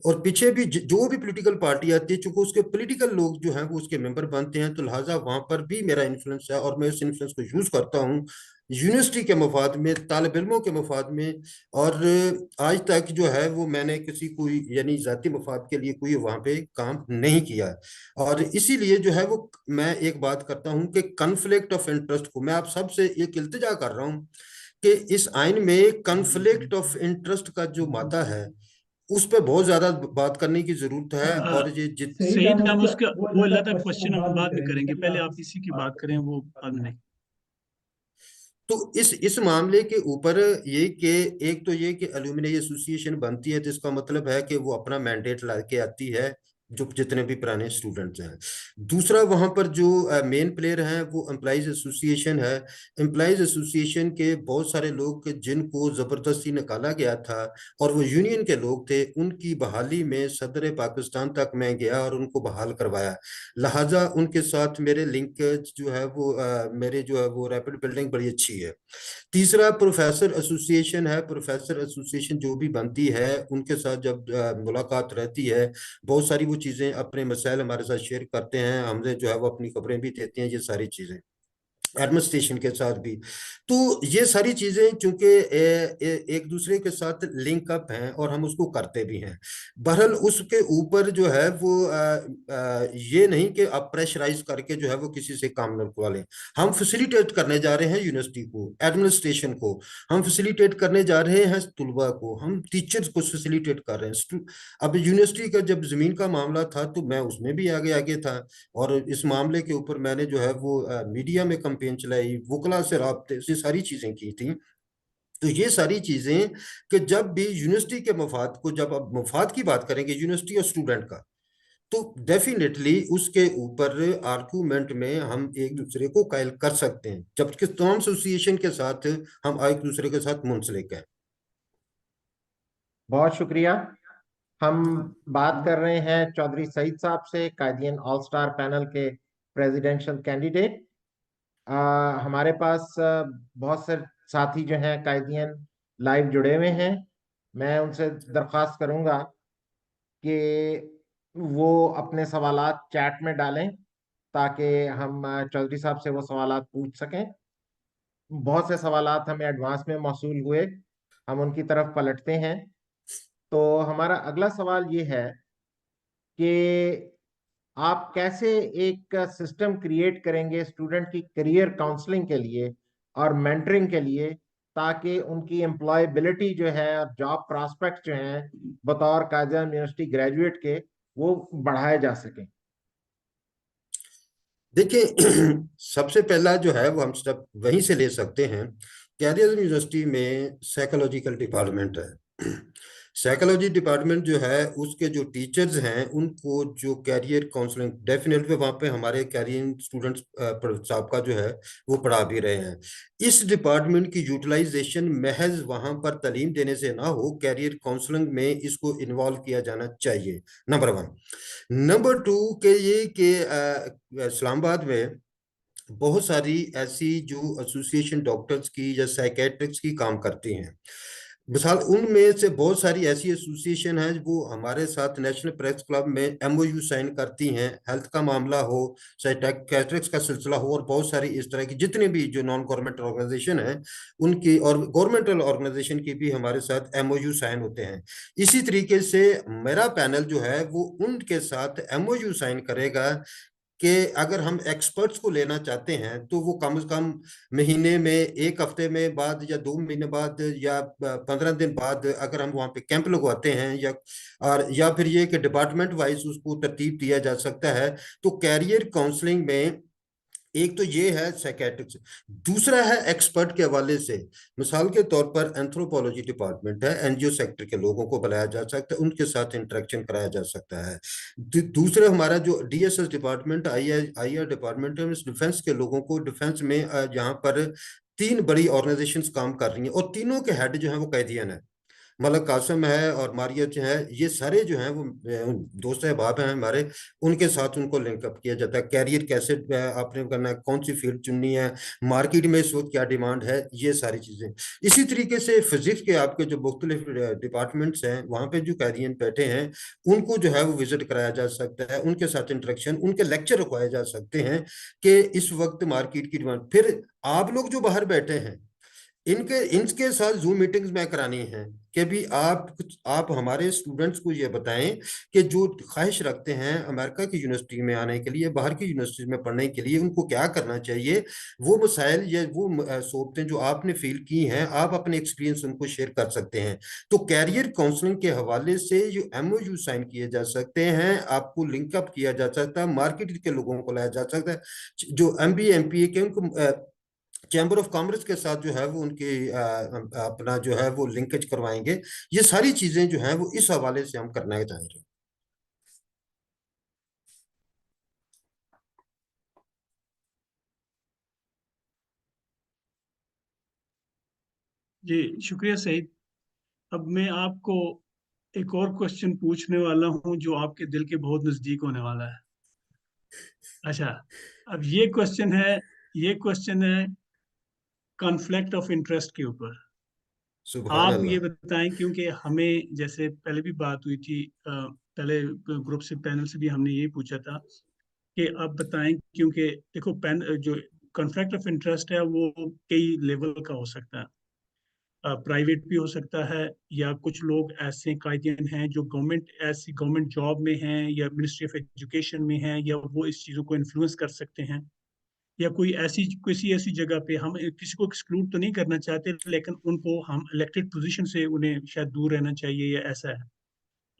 और पीछे भी जो भी पॉलिटिकल पार्टी आती है, चूंकि उसके पॉलिटिकल लोग जो हैं वो उसके मेंबर बनते हैं, तो लिहाजा वहां पर भी मेरा इन्फ्लुएंस है और मैं उस इन्फ्लुएंस को यूज करता हूँ यूनिवर्सिटी के मफाद में, तालिब इल्मों के मफाद में। और आज तक जो है वो मैंने किसी कोई यानी जाती मफाद के लिए कोई वहां पे काम नहीं किया। और इसीलिए जो है वो मैं एक बात करता हूँ कि कन्फ्लिक्ट ऑफ इंटरेस्ट को मैं आप सबसे एक इल्तिजा कर रहा हूँ कि इस आइन में कन्फ्लिक्ट ऑफ इंटरेस्ट का जो मादा है उस पर बहुत ज्यादा बात करने की जरूरत है। और ये सईद, हम उसका वो अलग क्वेश्चन हम बाद में करेंगे, पहले आप इसी की बात करें, वो बाद में नहीं। तो इस मामले के ऊपर ये कि एक तो ये कि एल्यूमिनी एसोसिएशन बनती है तो इसका मतलब है कि वो अपना मैंडेट ला के आती है, जो जितने भी पुराने स्टूडेंट्स हैं। दूसरा वहां पर जो मेन प्लेयर हैं वो एम्प्लॉइज एसोसिएशन है। एम्प्लॉइज एसोसिएशन के बहुत सारे लोग जिनको जबरदस्ती निकाला गया था और वो यूनियन के लोग थे, उनकी बहाली में सदर पाकिस्तान तक मैं गया और उनको बहाल करवाया। लिहाजा उनके साथ मेरे लिंक जो है वो मेरे जो है वो रैपिड बिल्डिंग बड़ी अच्छी है। तीसरा प्रोफेसर एसोसिएशन है। प्रोफेसर एसोसिएशन जो भी बनती है उनके साथ जब मुलाकात रहती है, बहुत सारी वो चीज़ें अपने मसाइल हमारे साथ शेयर करते हैं, हमने जो है वो अपनी खबरें भी देते हैं, ये सारी चीज़ें एडमिनिस्ट्रेशन के साथ भी। तो ये सारी चीजें चूंकि एक दूसरे के साथ लिंक अप हैं और हम उसको करते भी हैं। बहरहाल उसके ऊपर जो है वो ये नहीं कि आप प्रेशराइज करके जो है वो किसी से काम लगवा लें। हम फैसिलिटेट करने जा रहे हैं यूनिवर्सिटी को, एडमिनिस्ट्रेशन को, हम फैसिलिटेट करने जा रहे हैं तुलबा को, हम टीचर्स को फैसिलिटेट कर रहे हैं। अब यूनिवर्सिटी का जब जमीन का मामला था तो मैं उसमें भी आगे आगे था और इस मामले के ऊपर मैंने जो है वो मीडिया में कैंपेन चलाई, वकला से राब्ते से सारी चीजें की थी। तो ये सारी चीजें कि जब भी यूनिवर्सिटी के मफाद को, जब अब मफाद की बात करेंगे यूनिवर्सिटी और स्टूडेंट का, तो डेफिनेटली उसके ऊपर आर्गूमेंट में हम एक दूसरे को कायल कर सकते हैं, जबकि तमाम एसोसिएशन के साथ हम एक दूसरे के साथ मुंसलिक हैं। बहुत शुक्रिया। हम बात कर रहे हैं चौधरी सईद साहब से, कायदीन ऑल स्टार पैनल के प्रेसिडेंशियल कैंडिडेट। हमारे पास बहुत से साथी जो हैं कायदीन लाइव जुड़े हुए हैं। मैं उनसे दरख्वास्त करूंगा कि वो अपने सवालात चैट में डालें ताकि हम चौधरी साहब से वो सवालात पूछ सकें। बहुत से सवालात हमें एडवांस में मौसूल हुए, हम उनकी तरफ पलटते हैं। तो हमारा अगला सवाल ये है कि आप कैसे एक सिस्टम क्रिएट करेंगे स्टूडेंट की करियर काउंसलिंग के लिए और मेंटरिंग के लिए, ताकि उनकी एम्प्लॉयबिलिटी जो है और जॉब प्रॉस्पेक्ट जो हैं बतौर कायदा यूनिवर्सिटी ग्रेजुएट के, वो बढ़ाए जा सकें। देखिए सबसे पहला जो है वो हम स्टेप वहीं से ले सकते हैं। कैरियर यूनिवर्सिटी में साइकोलॉजिकल डिपार्टमेंट है। साइकोलॉजी डिपार्टमेंट जो है उसके जो टीचर्स हैं उनको जो कैरियर काउंसलिंग, डेफिनेटली वहाँ पे हमारे कैरियर स्टूडेंट्स साहब का जो है वो पढ़ा भी रहे हैं। इस डिपार्टमेंट की यूटिलाइजेशन महज वहाँ पर तालीम देने से ना हो, कैरियर काउंसलिंग में इसको इन्वॉल्व किया जाना चाहिए, नंबर 1। नंबर 2 के ये कि इस्लामाबाद में बहुत सारी ऐसी जो एसोसिएशन डॉक्टर्स की या साइकेट्रिक्स की काम करती हैं, मिसाल उनमें से बहुत सारी ऐसी एसोसिएशन हैं वो हमारे साथ नेशनल प्रेस क्लब में एमओयू साइन करती हैं, हेल्थ का मामला हो, साइकेट्रिक्स का सिलसिला हो, और बहुत सारी इस तरह की जितने भी जो नॉन गवर्नमेंट ऑर्गेनाइजेशन हैं उनकी और गवर्नमेंटल ऑर्गेनाइजेशन की भी हमारे साथ एमओयू साइन होते हैं। इसी तरीके से मेरा पैनल जो है वो उनके साथ एमओयू साइन करेगा कि अगर हम एक्सपर्ट्स को लेना चाहते हैं तो वो कम से कम महीने में, एक हफ्ते में बाद, या 2 महीने बाद, या 15 दिन बाद अगर हम वहाँ पे कैंप लगवाते हैं, या फिर ये कि डिपार्टमेंट वाइज उसको तरतीब दिया जा सकता है। तो कैरियर काउंसलिंग में एक तो ये है साइकेट्रिक्स, दूसरा है एक्सपर्ट के हवाले से। मिसाल के तौर पर एंथ्रोपोलॉजी डिपार्टमेंट है, एनजीओ सेक्टर के लोगों को बुलाया जा सकता है, उनके साथ इंटरेक्शन कराया जा सकता है। दूसरे हमारा जो डीएसएस डिपार्टमेंट, आईआर डिपार्टमेंट है, डिफेंस के लोगों को, डिफेंस में यहाँ पर 3 बड़ी ऑर्गेनाइजेशंस काम कर रही हैं और तीनों के हेड जो है वो कैदियन है। मलक कासिम है और मारियत जो है, ये सारे जो हैं वो दोस्त अहबाब हैं हमारे, उनके साथ उनको लिंकअप किया जाता है। कैरियर कैसे आपने करना है, कौन सी फील्ड चुननी है, मार्केट में इस वक्त क्या डिमांड है, ये सारी चीज़ें। इसी तरीके से फिजिक्स के आपके जो मुख्तलिफ डिपार्टमेंट्स हैं, वहाँ पे जो कैरियर बैठे हैं उनको जो है वो विजिट कराया जा सकता है, उनके साथ इंटरेक्शन, उनके लेक्चर रखवाए जा सकते हैं कि इस वक्त मार्केट की डिमांड। फिर आप लोग जो बाहर बैठे हैं, इनके साथ जूम मीटिंग्स में करानी है कि भी आप हमारे स्टूडेंट्स को ये बताएं कि जो ख्वाहिश रखते हैं अमेरिका की यूनिवर्सिटी में आने के लिए, बाहर की यूनिवर्सिटी में पढ़ने के लिए, उनको क्या करना चाहिए। वो मसाइल या वो सोबतें जो आपने फील की हैं, आप अपने एक्सपीरियंस उनको शेयर कर सकते हैं। तो कैरियर काउंसलिंग के हवाले से जो MOU साइन किए जा सकते हैं, आपको लिंकअप किया जा सकता है, मार्केट के लोगों को लाया जा सकता है, जो MBA MPA के उनको चैम्बर ऑफ कॉमर्स के साथ जो है वो उनकी अपना जो है वो लिंकेज करवाएंगे। ये सारी चीजें जो हैं वो इस हवाले से हम करना चाहेंगे। जी शुक्रिया सईद। अब मैं आपको एक और क्वेश्चन पूछने वाला हूं जो आपके दिल के बहुत नजदीक होने वाला है। अच्छा, अब ये क्वेश्चन है कॉन्फ्लिक्ट ऑफ इंटरेस्ट के ऊपर। सुभान आप ये अल्लाह। बताएं, क्योंकि हमें जैसे पहले भी बात हुई थी, पहले ग्रुप से पैनल से भी हमने यही पूछा था कि आप बताएं, क्योंकि देखो जो कॉन्फ्लिक्ट ऑफ इंटरेस्ट है वो कई लेवल का हो सकता है। प्राइवेट भी हो सकता है, या कुछ लोग ऐसे कायदीन हैं जो गवर्नमेंट जॉब में हैं या मिनिस्ट्री ऑफ एजुकेशन में हैं, या वो इस चीज़ों को इन्फ्लुएंस कर सकते हैं। या किसी ऐसी जगह पे हम किसी को एक्सक्लूड तो नहीं करना चाहते, लेकिन उनको हम इलेक्टेड पोजीशन से उन्हें शायद दूर रहना चाहिए, या ऐसा है।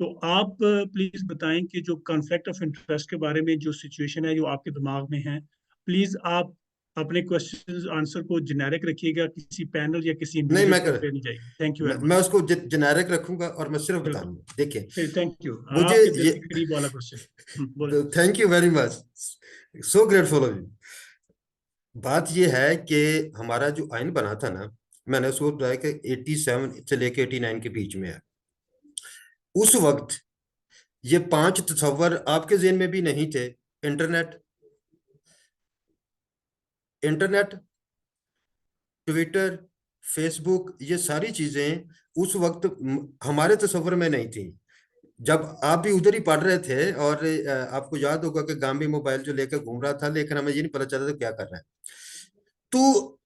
तो आप प्लीज बताएं कि जो कॉन्फ्लिक्ट ऑफ इंटरेस्ट के बारे में जो सिचुएशन है जो आपके दिमाग में है, प्लीज आप अपने क्वेश्चन आंसर को जेनेरिक रखिएगा, किसी पैनल या किसी नहीं, इंडिविजुअल पे नहीं जाइए। थैंक यू वेरी मैं मच। उसको जेनेरिक रखूंगा और मैं सिर्फ बिल्कुल, बताऊंगा। देखिए, थैंक यू। मुझे आपके दिल ये के करीब वाला क्वेश्चन बोले। Thank you very much, so grateful of you. बात ये है कि हमारा जो आइन बना था ना, मैंने उसको बताया कि 87 से लेके 89 के बीच में है। उस वक्त ये 5 तस्वर आपके ज़हन में भी नहीं थे। इंटरनेट, इंटरनेट, ट्विटर, फेसबुक, ये सारी चीजें उस वक्त हमारे तस्वर में नहीं थी। जब आप भी उधर ही पढ़ रहे थे, और आपको याद होगा कि गांधी मोबाइल जो लेकर घूम रहा था, लेकिन हमें ये नहीं पता चला था क्या कर रहा है। तो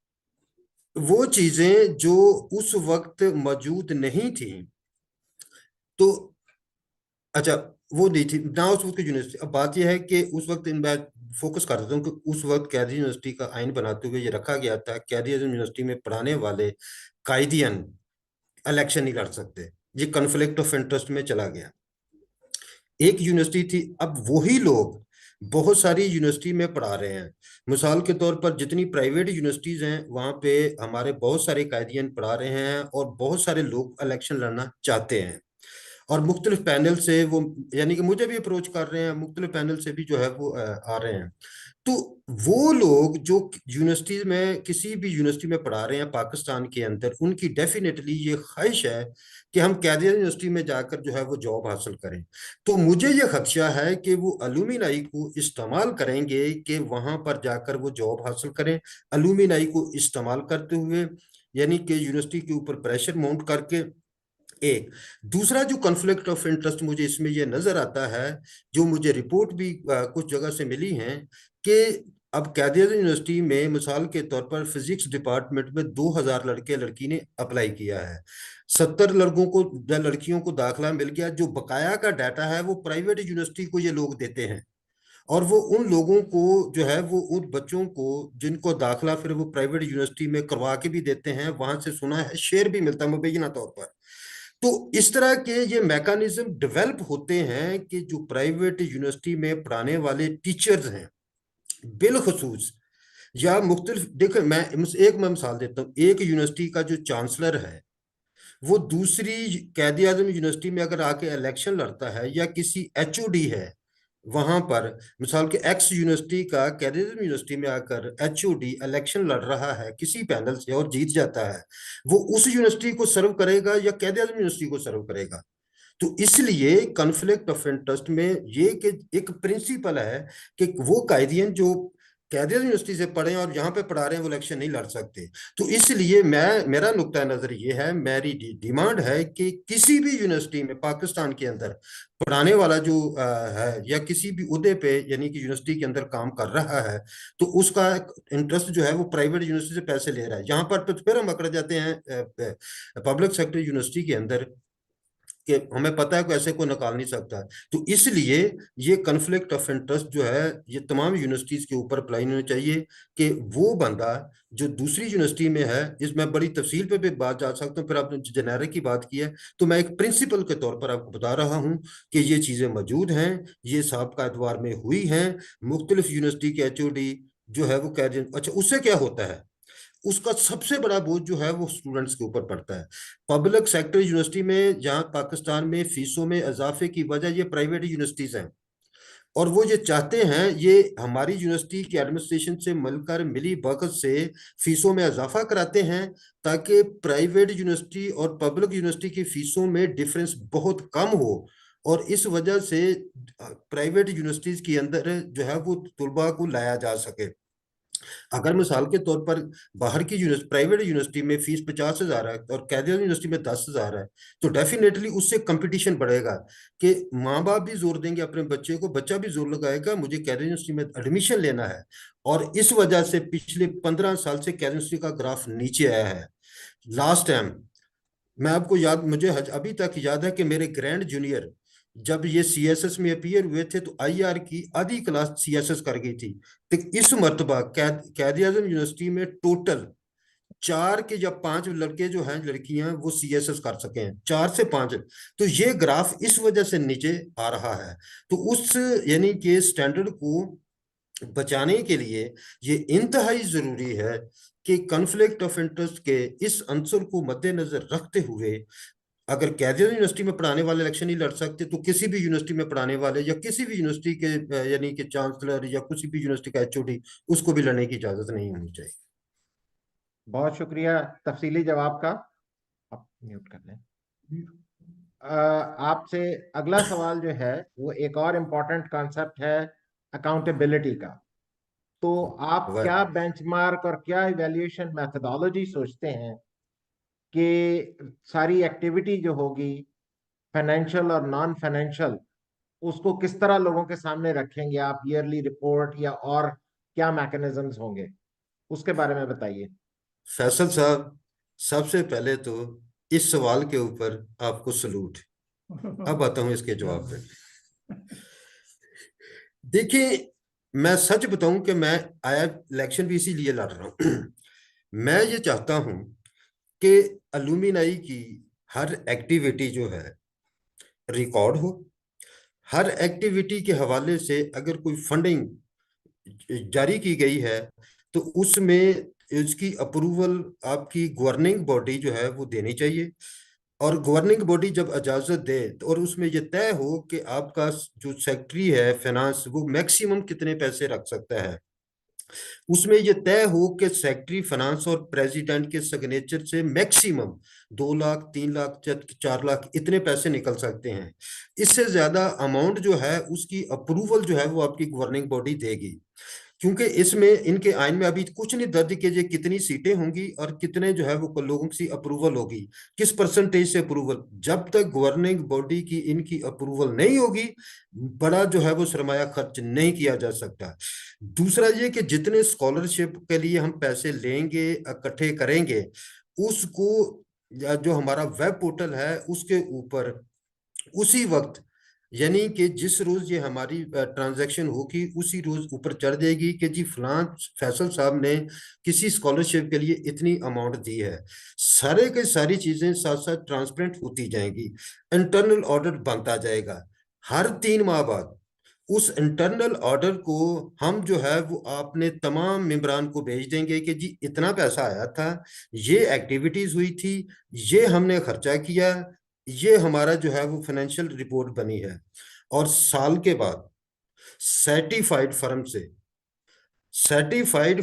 वो चीजें जो उस वक्त मौजूद नहीं थी, तो अच्छा, वो नहीं थी ना उस वक्त की यूनिवर्सिटी। अब बात यह है कि उस वक्त मैं फोकस कर देता हूँ कि उस वक्त कैदी यूनिवर्सिटी का आइन बनाते हुए ये रखा गया था, कैदी यूनिवर्सिटी में पढ़ाने वाले कायदियन इलेक्शन नहीं लड़ सकते। ये कॉन्फ्लिक्ट ऑफ इंटरेस्ट में चला गया। एक यूनिवर्सिटी थी, अब वही लोग बहुत सारी यूनिवर्सिटी में पढ़ा रहे हैं। मिसाल के तौर पर जितनी प्राइवेट यूनिवर्सिटीज हैं वहाँ पे हमारे बहुत सारे कायदियन पढ़ा रहे हैं, और बहुत सारे लोग इलेक्शन लड़ना चाहते हैं। और मुख्तलिफ पैनल से वो, यानी कि मुझे भी अप्रोच कर रहे हैं, मुख्तलिफ पैनल से भी जो है वो आ रहे हैं। तो वो लोग जो यूनिवर्सिटी में, किसी भी यूनिवर्सिटी में पढ़ा रहे हैं पाकिस्तान के अंदर, उनकी डेफिनेटली ये ख्वाहिश है कि हम कैदियन यूनिवर्सिटी में जाकर जो है वो जॉब हासिल करें। तो मुझे ये खदशा है कि वो अलुमिनाई को इस्तेमाल करेंगे कि वहां पर जाकर वो जॉब हासिल करें। अलुमिनाई को इस्तेमाल करते हुए, यानी कि यूनिवर्सिटी के ऊपर प्रेशर माउंट करके। एक दूसरा जो कॉन्फ्लिक्ट ऑफ इंटरेस्ट मुझे इसमें यह नजर आता है, जो मुझे रिपोर्ट भी कुछ जगह से मिली है, कि अब कैदियत यूनिवर्सिटी में मिसाल के तौर पर फिजिक्स डिपार्टमेंट में 2000 लड़के लड़की ने अप्लाई किया है। 70 लड़कियों को दाखिला मिल गया। जो बकाया का डाटा है वो प्राइवेट यूनिवर्सिटी को ये लोग देते हैं, और वो उन लोगों को जो है वो उन बच्चों को जिनको दाखिला फिर वो प्राइवेट यूनिवर्सिटी में करवा के भी देते हैं। वहां से सुना है शेयर भी मिलता है मुबैना तौर पर। तो इस तरह के ये मैकेनिज्म डेवलप होते हैं कि जो प्राइवेट यूनिवर्सिटी में पढ़ाने वाले टीचर्स हैं बिलखसूस, या मुख्तलिफ, देखो मैं मिसाल देता हूँ। एक यूनिवर्सिटी का जो चांसलर है, वो दूसरी कैद आजम यूनिवर्सिटी में अगर आके इलेक्शन लड़ता है, या किसी HOD है वहां पर मिसाल के एक्स यूनिवर्सिटी का कैरियरिज्म यूनिवर्सिटी में आकर एचओडी इलेक्शन लड़ रहा है किसी पैनल से और जीत जाता है, वो उस यूनिवर्सिटी को सर्व करेगा या कैरियरिज्म यूनिवर्सिटी को सर्व करेगा? तो इसलिए कॉन्फ्लिक्ट ऑफ इंटरेस्ट में ये कि एक प्रिंसिपल है कि वो कायदीन जो कैरियर यूनिवर्सिटी से पढ़े और यहाँ पे पढ़ा रहे हैं वो इलेक्शन नहीं लड़ सकते। तो इसलिए मेरा नुक्ता नजर ये है, मेरी डिमांड है कि किसी भी यूनिवर्सिटी में पाकिस्तान के अंदर पढ़ाने वाला जो है या किसी भी उहदे पे यानी कि यूनिवर्सिटी के अंदर काम कर रहा है, तो उसका इंटरेस्ट जो है वो प्राइवेट यूनिवर्सिटी से पैसे ले रहा है। यहाँ पर फिर हम अकड़ जाते हैं पब्लिक सेक्टर यूनिवर्सिटी के अंदर कि हमें पता है कि ऐसे को निकाल नहीं सकता। तो इसलिए ये कन्फ्लिक्ट ऑफ इंटरेस्ट जो है ये तमाम यूनिवर्सिटीज के ऊपर अप्लाई होनी चाहिए कि वो बंदा जो दूसरी यूनिवर्सिटी में है, इसमें बड़ी तफसील पे भी बात जा सकता हूँ, फिर आपने जेनेरिक की बात की है, तो मैं एक प्रिंसिपल के तौर पर आपको बता रहा हूँ कि ये चीजें मौजूद हैं, ये साबिका एतवार में हुई हैं। मुख्तलिफ यूनिवर्सिटी के एचओडी जो है वो कह रहे हैं, अच्छा उससे क्या होता है, उसका सबसे बड़ा बोझ जो है वो स्टूडेंट्स के ऊपर पड़ता है। पब्लिक सेक्टर यूनिवर्सिटी में जहां पाकिस्तान में फीसों में इजाफे की वजह ये प्राइवेट यूनिवर्सिटीज हैं, और वो ये चाहते हैं ये हमारी यूनिवर्सिटी की एडमिनिस्ट्रेशन से मिलकर मिली भगत से फीसों में इजाफा कराते हैं ताकि प्राइवेट यूनिवर्सिटी और पब्लिक यूनिवर्सिटी की फीसों में डिफरेंस बहुत कम हो, और इस वजह से प्राइवेट यूनिवर्सिटीज के अंदर जो है वो तुलबा को लाया जा सके। अगर मिसाल के तौर पर बाहर की प्राइवेट यूनिवर्सिटी में फीस 50,000 है और कैरियर यूनिवर्सिटी में 10,000 है, तो डेफिनेटली उससे कंपटीशन बढ़ेगा कि माँ बाप भी जोर देंगे अपने बच्चे को, बच्चा भी जोर लगाएगा मुझे कैरियर यूनिवर्सिटी में एडमिशन लेना है। और इस वजह से पिछले 15 साल से कैरियर यूनिवर्सिटी का ग्राफ नीचे आया है। लास्ट टाइम मैं आपको मुझे अभी तक याद है कि मेरे ग्रैंड जूनियर जब ये सीएसएस में अपीयर हुए थे तो आईआर की आधी क्लास सीएसएस कर गई थी। तो इस मर्तबा कैद-ए-आज़म यूनिवर्सिटी में टोटल 4 के या 5 लड़के जो हैं लड़कियां वो सीएसएस कर सके हैं, 4 से 5। तो ये ग्राफ इस वजह से नीचे आ रहा है। तो उस यानी कि स्टैंडर्ड को बचाने के लिए ये इंतहाई जरूरी है कि कॉन्फ्लिक्ट ऑफ इंटरेस्ट के इस अंसर को मद्देनजर रखते हुए अगर कैरियर यूनिवर्सिटी में पढ़ाने वाले इलेक्शन नहीं लड़ सकते तो किसी भी यूनिवर्सिटी में पढ़ाने वाले या किसी भी यूनिवर्सिटी के यानी कि चांसलर या किसी भी यूनिवर्सिटी का एचओडी उसको भी लड़ने की इजाजत नहीं होनी चाहिए। बहुत शुक्रिया तफसीली जवाब का। आप म्यूट कर लें। आपसे अगला सवाल जो है वो एक और इम्पोर्टेंट कॉन्सेप्ट है अकाउंटेबिलिटी का। तो आप क्या बेंचमार्क और क्या इवैल्यूएशन मेथोडोलॉजी सोचते हैं कि सारी एक्टिविटी जो होगी फाइनेंशियल और नॉन फाइनेंशियल उसको किस तरह लोगों के सामने रखेंगे आप, ईयरली रिपोर्ट या और क्या मैकेनिज्म्स होंगे, उसके बारे में बताइए। फैसल साहब, सबसे पहले तो इस सवाल के ऊपर आपको सलूट। अब आता हूं इसके जवाब पे। देखिए, मैं सच बताऊं कि मैं आया इलेक्शन भी इसीलिए लड़ रहा हूं। मैं ये चाहता हूं कि अलुमिनाई की हर एक्टिविटी जो है रिकॉर्ड हो। हर एक्टिविटी के हवाले से अगर कोई फंडिंग जारी की गई है तो उसमें उसकी अप्रूवल आपकी गवर्निंग बॉडी जो है वो देनी चाहिए, और गवर्निंग बॉडी जब इजाजत दे तो और उसमें ये तय हो कि आपका जो सेक्रेटरी है फाइनेंस वो मैक्सिमम कितने पैसे रख सकता है, उसमें ये तय हो कि सेक्रेटरी फाइनेंस और प्रेसिडेंट के सिग्नेचर से मैक्सिमम 2 लाख 3 लाख 4 लाख इतने पैसे निकल सकते हैं। इससे ज्यादा अमाउंट जो है उसकी अप्रूवल जो है वो आपकी गवर्निंग बॉडी देगी, क्योंकि इसमें इनके आइन में अभी कुछ नहीं दर्ज किए कितनी सीटें होंगी और कितने जो है वो लोगों की अप्रूवल होगी, किस परसेंटेज से अप्रूवल। जब तक गवर्निंग बॉडी की इनकी अप्रूवल नहीं होगी बड़ा जो है वो सरमाया खर्च नहीं किया जा सकता। दूसरा ये कि जितने स्कॉलरशिप के लिए हम पैसे लेंगे इकट्ठे करेंगे उसको या जो हमारा वेब पोर्टल है उसके ऊपर उसी वक्त यानी कि जिस रोज ये हमारी ट्रांजैक्शन होगी उसी रोज ऊपर चढ़ जाएगी कि जी फलां फैसल साहब ने किसी स्कॉलरशिप के लिए इतनी अमाउंट दी है। सारे के सारी चीजें साथ साथ ट्रांसपेरेंट होती जाएंगी, इंटरनल ऑडिट बनता जाएगा। हर 3 माह बाद उस इंटरनल ऑर्डर को हम जो है वो आपने तमाम मेंबरान को भेज देंगे कि जी इतना पैसा आया था, ये एक्टिविटीज हुई थी, ये हमने खर्चा किया, ये हमारा जो है वो फाइनेंशियल रिपोर्ट बनी है। और साल के बाद सर्टिफाइड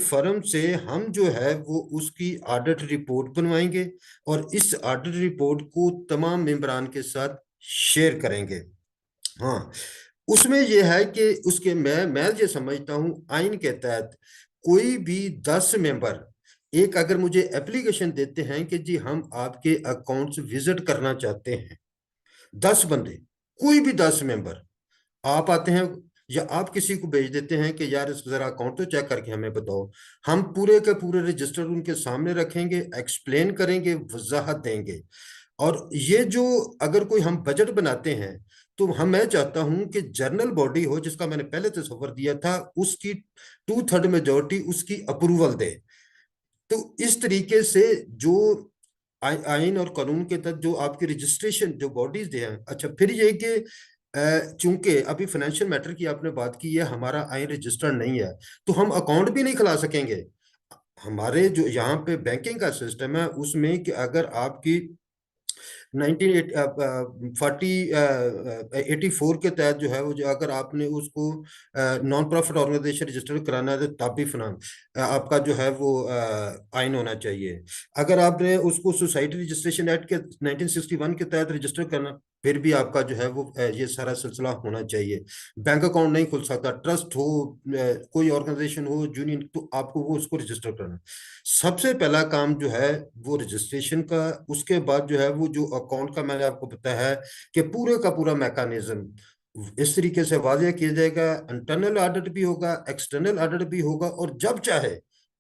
फर्म से हम जो है वो उसकी ऑडिट रिपोर्ट बनवाएंगे और इस ऑडिट रिपोर्ट को तमाम मेंबरान के साथ शेयर करेंगे। हाँ, उसमें यह है कि उसके मैं ये समझता हूं आइन के तहत कोई भी 10 मेंबर एक अगर मुझे एप्लीकेशन देते हैं कि जी हम आपके अकाउंट्स विजिट करना चाहते हैं, 10 बंदे, कोई भी 10 मेंबर आप आते हैं या आप किसी को भेज देते हैं कि यार इसको जरा अकाउंट तो चेक करके हमें बताओ, हम पूरे के पूरे रजिस्टर उनके सामने रखेंगे, एक्सप्लेन करेंगे, वजाहत देंगे। और ये जो अगर कोई हम बजट बनाते हैं तो मैं चाहता हूं कि जर्नल बॉडी हो जिसका मैंने पहले तस्वर दिया था, उसकी 2/3 मेजोरिटी उसकी अप्रूवल दे। तो इस तरीके से जो आइन और कानून के तहत जो आपकी रजिस्ट्रेशन जो बॉडीज दे हैं। अच्छा, फिर ये कि चूंकि अभी फाइनेंशियल मैटर की आपने बात की है, हमारा आइन रजिस्टर्ड नहीं है तो हम अकाउंट भी नहीं खुला सकेंगे। हमारे जो यहाँ पे बैंकिंग का सिस्टम है उसमें कि अगर आपकी 1984 के तहत जो है वो जो अगर आपने उसको नॉन प्रॉफिट ऑर्गेनाइजेशन रजिस्टर कराना है तो तब भी आपका जो है वो आइन होना चाहिए। अगर आपने उसको सोसाइटी रजिस्ट्रेशन एक्ट के 1961 के तहत रजिस्टर करना, फिर भी आपका जो है वो ये सारा सिलसिला होना चाहिए। बैंक अकाउंट नहीं खुल सकता, ट्रस्ट हो, कोई ऑर्गेनाइजेशन हो, यूनियन, तो आपको वो उसको रजिस्टर करना। सबसे पहला काम जो है वो रजिस्ट्रेशन का, उसके बाद जो है वो जो अकाउंट का मैंने आपको बताया है कि पूरे का पूरा मैकेनिज्म इस तरीके से वाज़ेह किया जाएगा। इंटरनल ऑडिट भी होगा, एक्सटर्नल ऑडिट भी होगा, और जब चाहे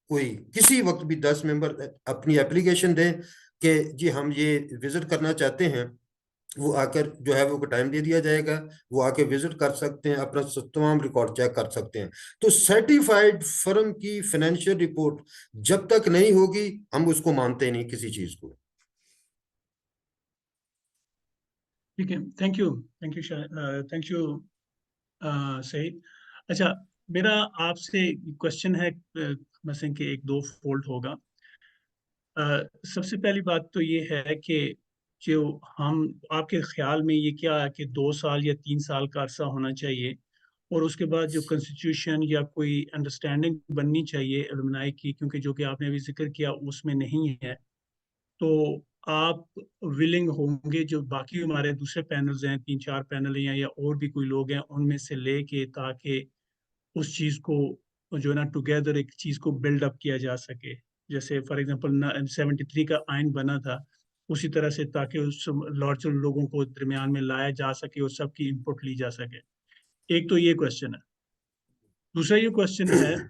कोई किसी वक्त भी 10 मेंबर अपनी एप्लीकेशन दें कि जी हम ये विजिट करना चाहते हैं, वो आकर जो है वो टाइम दे दिया जाएगा, वो आके विजिट कर सकते हैं, अपना तमाम रिकॉर्ड चेक कर सकते हैं। तो सर्टिफाइड फर्म की फाइनेंशियल रिपोर्ट जब तक नहीं होगी हम उसको मानते नहीं किसी चीज को। ठीक है, थैंक यू सईद। अच्छा, मेरा आपसे क्वेश्चन है, मसलन कि एक दो फोल्ड होगा। सबसे पहली बात तो ये है कि जो हम आपके ख्याल में ये क्या है कि 2 साल या 3 साल का अरसा होना चाहिए, और उसके बाद जो कॉन्स्टिट्यूशन या कोई अंडरस्टैंडिंग बननी चाहिए एलुमनाई की, क्योंकि जो कि आपने अभी जिक्र किया उसमें नहीं है, तो आप विलिंग होंगे जो बाकी हमारे दूसरे पैनल्स हैं, 3-4 पैनल हैं या और भी कोई लोग हैं, उनमें से लेके ताकि उस चीज़ को जो है ना टुगेदर एक चीज़ को बिल्ड अप किया जा सके। जैसे फॉर एग्जांपल 73 का आइन बना था, उसी तरह से, ताकि उस लॉर्जर लोगों को दरमियान में लाया जा सके और सबकी इनपुट ली जा सके। एक तो ये क्वेश्चन है। दूसरा ये क्वेश्चन है,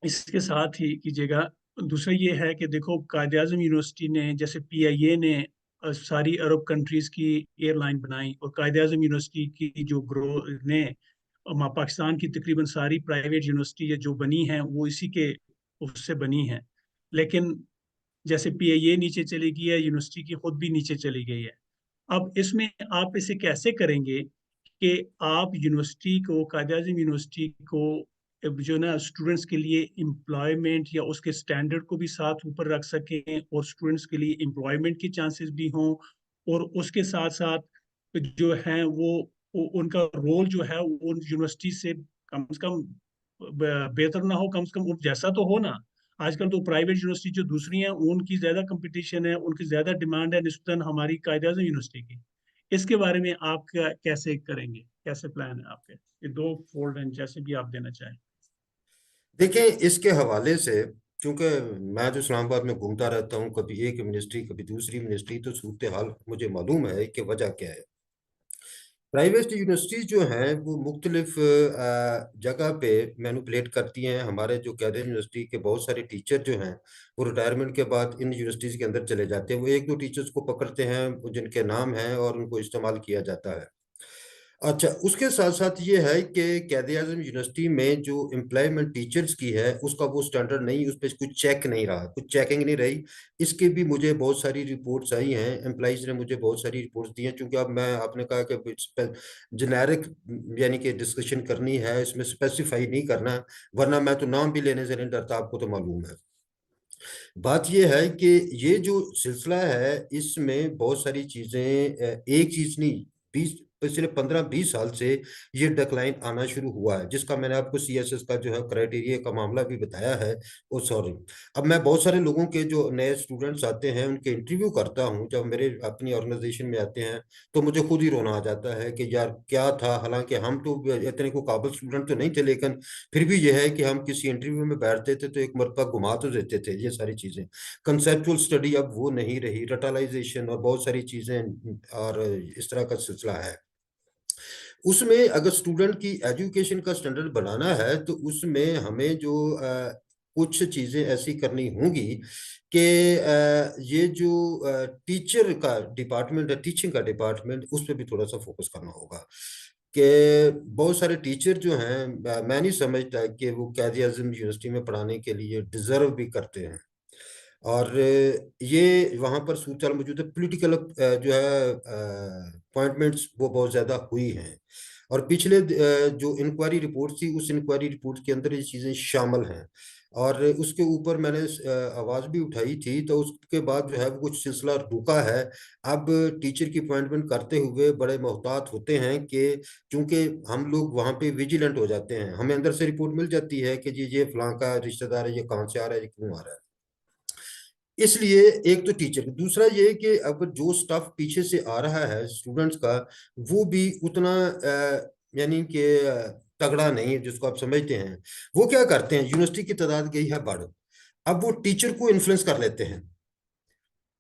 इसके साथ ही कीजिएगा, दूसरा ये है कि देखो, कायद आज़म यूनिवर्सिटी ने, जैसे PIA ने सारी अरब कंट्रीज की एयरलाइन बनाई, और कायद आज़म यूनिवर्सिटी की जो ग्रो ने पाकिस्तान की तकरीबन सारी प्राइवेट यूनिवर्सिटी जो बनी हैं वो इसी के उससे बनी हैं। लेकिन जैसे PIA नीचे चली गई है, यूनिवर्सिटी की खुद भी नीचे चली गई है। अब इसमें आप इसे कैसे करेंगे कि आप यूनिवर्सिटी को, कायद आज़म यूनिवर्सिटी को जो ना स्टूडेंट्स के लिए एम्प्लॉयमेंट या उसके स्टैंडर्ड को भी साथ ऊपर रख सकें, और स्टूडेंट्स के लिए एम्प्लॉयमेंट के चांसेस भी हों, और उसके साथ साथ जो है वो उनका रोल जो है वो उन यूनिवर्सिटी से कम बेहतर ना हो, कम से कम जैसा तो हो ना। आजकल तो प्राइवेट यूनिवर्सिटी जो दूसरी हैं उनकी ज्यादा कंपटीशन है, उनकी ज्यादा डिमांड है निस्बतन हमारी कायद आज़म यूनिवर्सिटी की। इसके बारे में आप कैसे करेंगे, कैसे प्लान है आपके? ये दो फोल्ड हैं, जैसे भी आप देना चाहें। देखिए, इसके हवाले से क्योंकि मैं जो इस्लामाबाद में घूमता रहता हूँ, कभी एक मिनिस्ट्री कभी दूसरी मिनिस्ट्री, तो सूरत हाल मुझे मालूम है कि वजह क्या है। प्राइवेट यूनिवर्सिटीज जो हैं वो मुख्तलिफ जगह पे मैनिपुलेट करती हैं। हमारे जो कैदर यूनिवर्सिटी के बहुत सारे टीचर जो हैं वो रिटायरमेंट के बाद इन यूनिवर्सिटीज़ के अंदर चले जाते हैं। वो 1-2 टीचर्स को पकड़ते हैं जिनके नाम हैं और उनको इस्तेमाल किया जाता है। अच्छा, उसके साथ साथ ये है कि कैद आज़म यूनिवर्सिटी में जो एम्प्लॉयमेंट टीचर्स की है उसका वो स्टैंडर्ड नहीं, उस पर कुछ चेक नहीं रहा, कुछ चेकिंग नहीं रही। इसके भी मुझे बहुत सारी रिपोर्ट्स आई हैं, एम्प्लॉइज ने मुझे बहुत सारी रिपोर्ट्स दी हैं। क्योंकि अब मैं आपने कहा कि जेनेरिक यानी कि डिस्कशन करनी है, इसमें स्पेसिफाई नहीं करना, वरना मैं तो नाम भी लेने से नहीं डरता, आपको तो मालूम है। बात यह है कि ये जो सिलसिला है इसमें बहुत सारी चीजें, एक चीज नहीं, 20 पिछले 15-20 साल से ये डिक्लाइन आना शुरू हुआ है, जिसका मैंने आपको CSS का जो है क्राइटेरिया का मामला भी बताया है। ओ सॉरी, अब मैं बहुत सारे लोगों के जो नए स्टूडेंट्स आते हैं उनके इंटरव्यू करता हूं, जब मेरे अपनी ऑर्गेनाइजेशन में आते हैं तो मुझे खुद ही रोना आ जाता है कि यार क्या था। हालांकि हम तो इतने को काबिल स्टूडेंट तो नहीं थे, लेकिन फिर भी यह है कि हम किसी इंटरव्यू में बैठते थे तो एक मरतबा घुमा तो देते थे। ये सारी चीजें, कंसेप्चुअल स्टडी अब वो नहीं रही, रटालाइजेशन और बहुत सारी चीजें और इस तरह का सिलसिला है। उसमें अगर स्टूडेंट की एजुकेशन का स्टैंडर्ड बनाना है तो उसमें हमें जो कुछ चीजें ऐसी करनी होंगी कि ये जो टीचर का डिपार्टमेंट है, टीचिंग का डिपार्टमेंट, उस पर भी थोड़ा सा फोकस करना होगा कि बहुत सारे टीचर जो हैं, मैं नहीं समझता कि वो कायद आज़म यूनिवर्सिटी में पढ़ाने के लिए डिजर्व भी करते हैं। और ये वहाँ पर सूरत मौजूद है, पोलिटिकल जो है अपॉइंटमेंट्स वो बहुत ज़्यादा हुई हैं। और पिछले जो इंक्वायरी रिपोर्ट थी, उस इंक्वायरी रिपोर्ट के अंदर ये चीज़ें शामिल हैं और उसके ऊपर मैंने आवाज़ भी उठाई थी। तो उसके बाद जो है वो कुछ सिलसिला रुका है। अब टीचर की अपॉइंटमेंट करते हुए बड़े मोहतात होते हैं कि चूंकि हम लोग वहाँ पे विजिलेंट हो जाते हैं, हमें अंदर से रिपोर्ट मिल जाती है कि जी ये फलां का रिश्तेदार है, ये कहाँ से आ रहा है, ये क्यों आ रहा है। इसलिए एक तो टीचर, दूसरा ये कि अगर जो स्टाफ पीछे से आ रहा है स्टूडेंट्स का, वो भी उतना यानी कि तगड़ा नहीं है जिसको आप समझते हैं। वो क्या करते हैं, यूनिवर्सिटी की तादाद गई है बढ़, अब वो टीचर को इन्फ्लुएंस कर लेते हैं।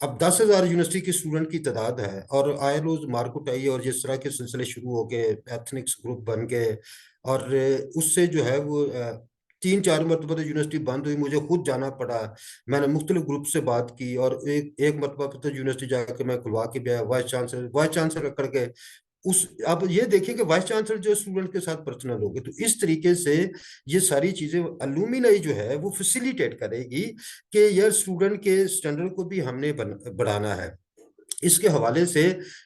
अब 10,000 यूनिवर्सिटी के स्टूडेंट की तादाद है और आए रोज मारकुट आई और जिस तरह के सिलसिले शुरू हो गए, एथनिक्स ग्रुप बन गए और उससे जो है वो 3-4 मरतबा तो यूनिवर्सिटी बंद हुई, मुझे खुद जाना पड़ा। मैंने मुख्तलिफ ग्रुप से बात की और एक मरतबा तो यूनिवर्सिटी जाकर मैं खुलवा के भी आया। वाइस चांसलर करके उस, आप ये देखिए कि वाइस चांसलर जो स्टूडेंट के साथ पर्सनल हो गए। तो इस तरीके से ये सारी चीजें अलुमिनाई जो है वो फैसिलिटेट करेगी कि यार स्टूडेंट के स्टैंडर्ड को भी हमने बढ़ाना है। इसके हवाले से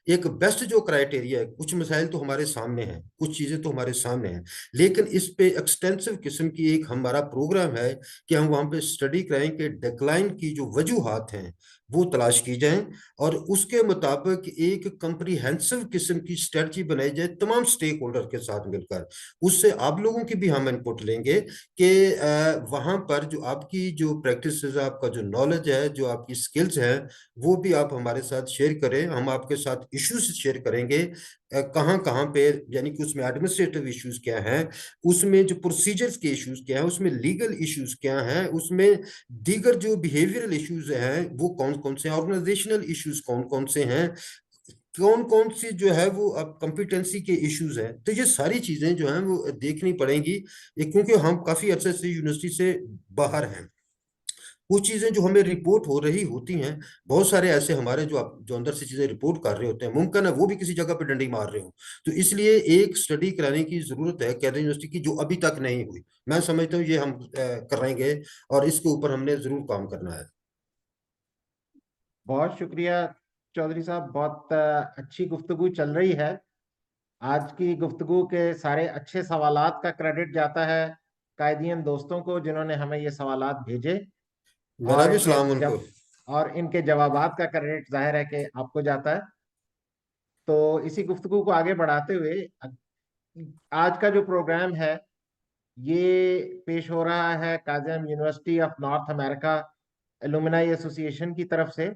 एक बेस्ट जो क्राइटेरिया है, कुछ मसाइल तो हमारे सामने हैं, कुछ चीजें तो हमारे सामने हैं, लेकिन इस पे एक्सटेंसिव किस्म की एक हमारा प्रोग्राम है कि हम वहां पे स्टडी कराएं कि डिक्लाइन की जो वजूहात हैं वो तलाश की जाएं और उसके मुताबिक एक कंप्रीहेंसिव किस्म की स्ट्रेटजी बनाई जाए तमाम स्टेक होल्डर के साथ मिलकर। उससे आप लोगों की भी हम इनपुट लेंगे कि वहां पर जो आपकी जो प्रैक्टिस है, आपका जो नॉलेज है, जो आपकी स्किल्स है, वो भी आप हमारे साथ शेयर करें। हम आपके साथ इश्यूज शेयर करेंगे कहाँ कहाँ पे, यानी कि उसमें एडमिनिस्ट्रेटिव इश्यूज क्या हैं, उसमें जो प्रोसीजर्स के इश्यूज क्या हैं, उसमें लीगल इश्यूज क्या हैं, उसमें दीगर जो बिहेवियरल इश्यूज हैं वो कौन कौन से हैं, ऑर्गेनाइजेशनल इश्यूज कौन कौन से हैं, कौन कौन सी जो है वो अब कॉम्पिटेंसी के इश्यूज हैं। तो ये सारी चीजें जो हैं वो देखनी पड़ेंगी, क्योंकि हम काफी अरसे से यूनिवर्सिटी से बाहर हैं। कुछ चीजें जो हमें रिपोर्ट हो रही होती हैं, बहुत सारे ऐसे हमारे जो अंदर से चीजें रिपोर्ट कर रहे होते हैं, मुमकिन है वो भी किसी जगह पे डंडी मार रहे हो। तो इसलिए एक स्टडी कराने की जरूरत है कैद यूनिवर्सिटी की, जो अभी तक नहीं हुई। मैं समझता हूँ ये हम कराएंगे और इसके ऊपर हमने जरूर काम करना है। बहुत शुक्रिया चौधरी साहब, बहुत अच्छी गुफ्तगू चल रही है। आज की गुफ्तगू के सारे अच्छे सवालात का क्रेडिट जाता है कायदीन दोस्तों को जिन्होंने हमें ये सवालात भेजे, मेरा और भी इनके सलाम उनको। इनके जवाबात का क्रेडिट जाहिर है कि आपको जाता है। तो इसी गुफ्तगू को आगे बढ़ाते हुए आज का जो प्रोग्राम है ये पेश हो रहा है Kazim university of north America alumni association की तरफ से,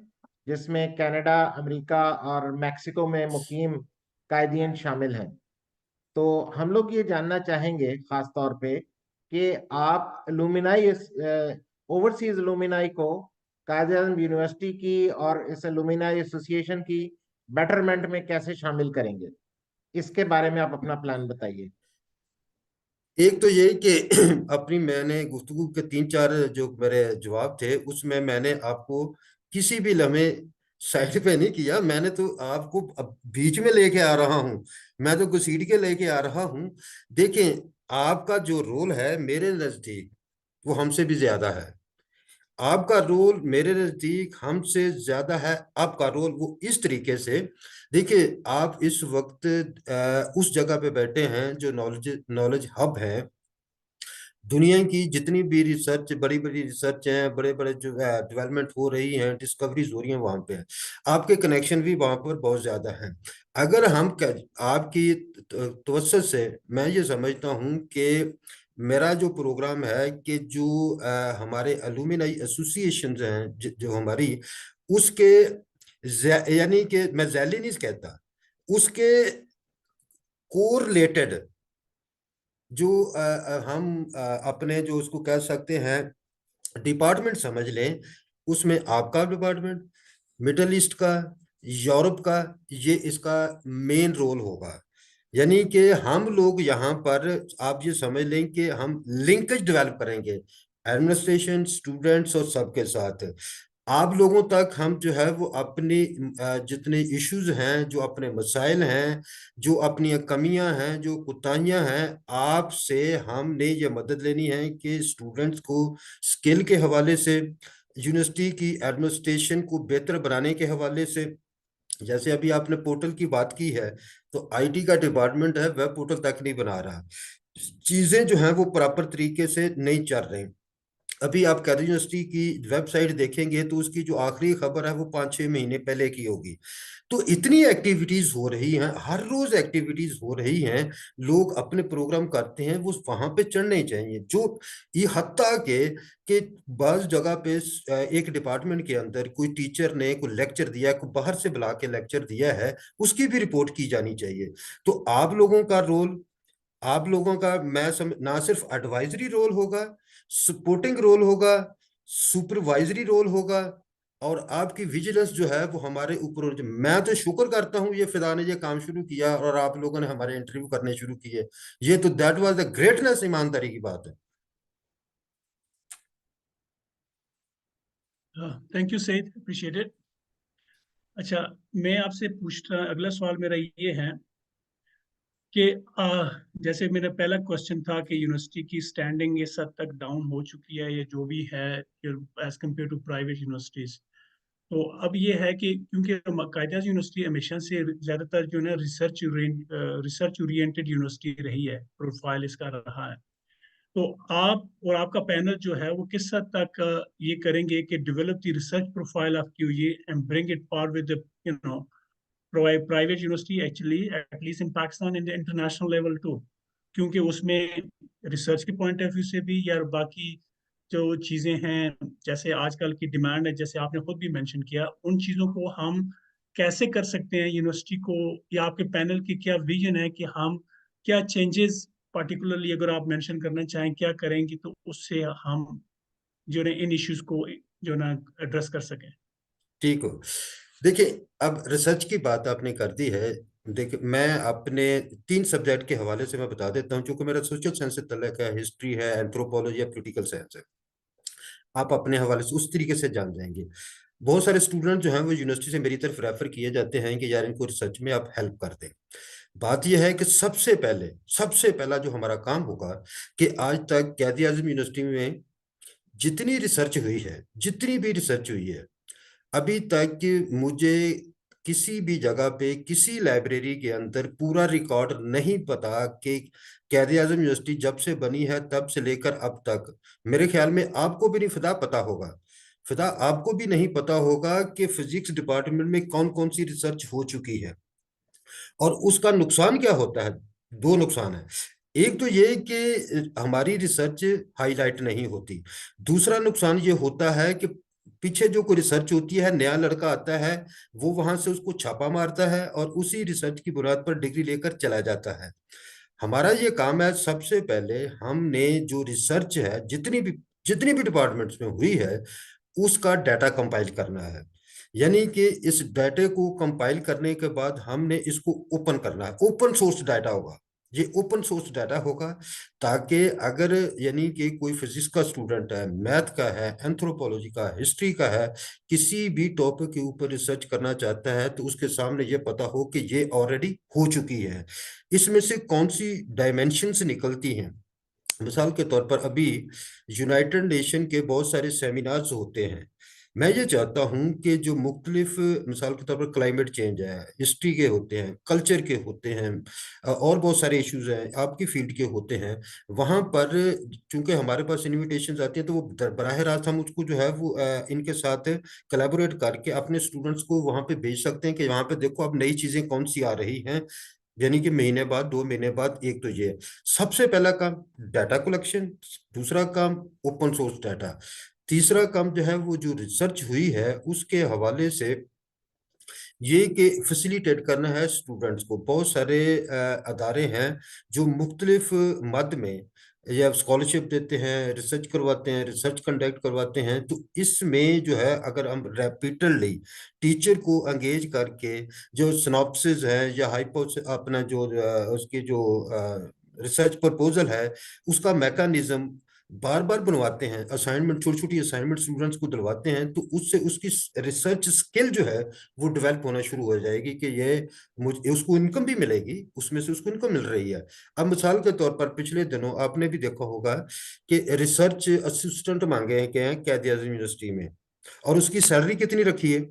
जिसमें कनाडा, अमेरिका और मैक्सिको में मुकीम कायदीन शामिल हैं। तो हम लोग ये जानना चाहेंगे खास तौर पे कि आप लुमिनाई, ओवरसीज लुमिनाई को कायद-ए-आज़म यूनिवर्सिटी की और इस लुमिनाई एसोसिएशन की बेटरमेंट में कैसे शामिल करेंगे, इसके बारे में आप अपना प्लान बताइए। एक तो ये कि अपनी मैंने गुफ्तगू के 3-4 जो मेरे जवाब थे उसमें मैंने आपको किसी भी लम्हे साइड पे नहीं किया। मैंने तो आपको अब बीच में लेके आ रहा हूँ, मैं तो घसीट के लेके आ रहा हूँ। देखें, आपका जो रोल है मेरे नजदीक वो हमसे भी ज्यादा है। आपका रोल मेरे नजदीक हमसे ज्यादा है। आपका रोल वो इस तरीके से, देखिए आप इस वक्त उस जगह पे बैठे हैं जो नॉलेज हब है, दुनिया की जितनी भी रिसर्च, बड़ी बड़ी रिसर्च हैं, बड़े बड़े जो डेवलपमेंट हो रही हैं, डिस्कवरीज हो रही हैं, वहां पे है। आपके कनेक्शन भी वहां पर बहुत ज्यादा हैं। अगर हम आपकी तवज्जो से मैं ये समझता हूँ कि मेरा जो प्रोग्राम है कि जो हमारे अलुमिनाई एसोसिएशन हैं जो हमारी, उसके यानी कि मैं जैली नहीं कहता, उसके कोरिलेटेड जो हम अपने जो उसको कह सकते हैं डिपार्टमेंट समझ लें, उसमें आपका डिपार्टमेंट, मिडल ईस्ट का, यूरोप का, ये इसका मेन रोल होगा। यानी कि हम लोग यहाँ पर आप ये समझ लें कि हम लिंकेज डेवलप करेंगे एडमिनिस्ट्रेशन, स्टूडेंट्स और सबके साथ। आप लोगों तक हम जो है वो अपनी जितने इश्यूज हैं, जो अपने मसाइल हैं, जो अपनी कमियां हैं, जो कोताहियां हैं, आपसे हमने ये मदद लेनी है कि स्टूडेंट्स को स्किल के हवाले से, यूनिवर्सिटी की एडमिनिस्ट्रेशन को बेहतर बनाने के हवाले से। जैसे अभी आपने पोर्टल की बात की है, तो आईटी का डिपार्टमेंट है, वेब पोर्टल तक नहीं बना रहा, चीजें जो हैं वो प्रॉपर तरीके से नहीं चल रही। अभी आप कैरी यूनिवर्सिटी की वेबसाइट देखेंगे तो उसकी जो आखिरी खबर है वो 5-6 महीने पहले की होगी। तो इतनी एक्टिविटीज हो रही हैं, हर रोज एक्टिविटीज हो रही हैं, लोग अपने प्रोग्राम करते हैं, वो वहां पे चढ़ने चाहिए। जो ये हत्ता कि बाज जगह पे एक डिपार्टमेंट के अंदर कोई टीचर ने कोई लेक्चर दिया, कोई बाहर से बुला के लेक्चर दिया है, उसकी भी रिपोर्ट की जानी चाहिए। तो आप लोगों का रोल, आप लोगों का ना सिर्फ एडवाइजरी रोल होगा, सपोर्टिंग रोल होगा, सुपरवाइजरी रोल होगा, और आपकी विजिलेंस जो है वो हमारे ऊपर होनी चाहिए। मैं तो शुक्र करता हूँ ये फिदा ने ये काम शुरू किया और आप लोगों ने हमारे इंटरव्यू करने शुरू किए। ये तो दैट वाज द ग्रेटनेस, ईमानदारी की बात है। Thank you Saeed, appreciate it. अच्छा, मैं आपसे पूछता, अगला सवाल मेरा ये है कि जैसे मेरा पहला क्वेश्चन था कि यूनिवर्सिटी की स्टैंडिंग इस हद तक डाउन हो चुकी है, ये जो भी है as compare to private universities. तो अब ये है कि क्योंकि कायदा यूनिवर्सिटी हमेशा से ज़्यादातर जो है रिसर्च ओरिएंटेड यूनिवर्सिटी रही है, प्रोफाइल इसका रहा है। तो आप और आपका पैनल जो है वो किस हद तक ये करेंगे कि develop the research profile of QA and bring it forward with you know private university actually at least in Pakistan in the international level too, क्योंकि उसमें रिसर्च के पॉइंट ऑफ व्यू से भी या बाकी जो चीज़ें हैं, जैसे आजकल की डिमांड है, जैसे आपने खुद भी मेंशन किया, उन चीज़ों को हम कैसे कर सकते हैं यूनिवर्सिटी को, या आपके पैनल की क्या विजन है कि हम क्या चेंजेस पार्टिकुलरली अगर आप मेंशन करना चाहें क्या करेंगे तो उससे हम जो है इन इश्यूज को जो ना एड्रेस कर सकें। ठीक हो, देखिए अब रिसर्च की बात आपने कर दी है। देखिए मैं अपने 3 सब्जेक्ट के हवाले से मैं बता देता हूँ, क्योंकि मेरा सोशल साइंस से तल्लुक है, हिस्ट्री है, एंथ्रोपोलॉजी है, पॉलिटिकल साइंस है। आप अपने हवाले से उस तरीके से जान जाएंगे। बहुत सारे स्टूडेंट जो हैं वो यूनिवर्सिटी से मेरी तरफ रेफर किए जाते हैं कि यार इनको रिसर्च में आप हेल्प कर दें। बात यह है कि सबसे पहला जो हमारा काम होगा कि आज तक कैद आजम यूनिवर्सिटी में जितनी भी रिसर्च हुई है, अभी तक मुझे किसी भी जगह पे किसी लाइब्रेरी के अंदर पूरा रिकॉर्ड नहीं पता कि कैद आजम यूनिवर्सिटी जब से बनी है तब से लेकर अब तक। मेरे ख्याल में आपको भी नहीं फिदा पता होगा, फिदा आपको भी नहीं पता होगा कि फिजिक्स डिपार्टमेंट में कौन कौन सी रिसर्च हो चुकी है। और उसका नुकसान क्या होता है? 2 नुकसान है। एक तो ये कि हमारी रिसर्च हाईलाइट नहीं होती। दूसरा नुकसान ये होता है कि पीछे जो कोई रिसर्च होती है, नया लड़का आता है, वो वहां से उसको छापा मारता है और उसी रिसर्च की बुनियाद पर डिग्री लेकर चला जाता है। हमारा ये काम है, सबसे पहले हमने जो रिसर्च है जितनी भी डिपार्टमेंट्स में हुई है उसका डाटा कंपाइल करना है। यानी कि इस डाटे को कंपाइल करने के बाद हमने इसको ओपन करना है, ओपन सोर्स डाटा होगा। ये ओपन सोर्स डाटा होगा ताकि अगर यानी कि कोई फिजिक्स का स्टूडेंट है, मैथ का है, एंथ्रोपोलॉजी का, हिस्ट्री का है, किसी भी टॉपिक के ऊपर रिसर्च करना चाहता है तो उसके सामने ये पता हो कि ये ऑलरेडी हो चुकी है। इसमें से कौन सी डायमेंशंस निकलती हैं। मिसाल के तौर पर अभी यूनाइटेड नेशन के बहुत सारे सेमिनार्स होते हैं, मैं ये चाहता हूँ कि जो मुख्तलिफ, मिसाल के तौर पर क्लाइमेट चेंज है, हिस्ट्री के होते हैं, कल्चर के होते हैं, और बहुत सारे इश्यूज हैं आपकी फील्ड के होते हैं, वहाँ पर चूंकि हमारे पास इनविटेशन आती हैं तो वो बराह रास्त हम उसको जो है वो इनके साथ कोलैबोरेट करके अपने स्टूडेंट्स को वहाँ पे भेज सकते हैं कि वहाँ पे देखो अब नई चीजें कौन सी आ रही हैं, यानी कि महीने बाद, 2 महीने बाद। एक तो ये है। सबसे पहला काम डाटा कलेक्शन, दूसरा काम ओपन सोर्स डाटा, तीसरा काम जो है वो जो रिसर्च हुई है उसके हवाले से ये कि फैसिलिटेट करना है स्टूडेंट्स को। बहुत सारे अदारे हैं जो मुख्तलिफ मद में या स्कॉलरशिप देते हैं, रिसर्च करवाते हैं, रिसर्च कंडक्ट करवाते हैं। तो इसमें जो है अगर हम रेपिटली टीचर को एंगेज करके जो सिनॉप्सिस है या हाइपो अपना जो उसके जो रिसर्च प्रपोजल है उसका मैकेनिज्म बार बार बनवाते हैं, असाइनमेंट, छोटी छोटी असाइनमेंट स्टूडेंट्स को दिलवाते हैं, तो उससे उसकी रिसर्च स्किल जो है वो डेवलप होना शुरू हो जाएगी कि ये मुझे उसको इनकम भी मिलेगी, उसमें से उसको इनकम मिल रही है। अब मिसाल के तौर पर पिछले दिनों आपने भी देखा होगा कि रिसर्च असिस्टेंट मांगे हैं क्या, कैद आजम यूनिवर्सिटी में, और उसकी सैलरी कितनी रखी है?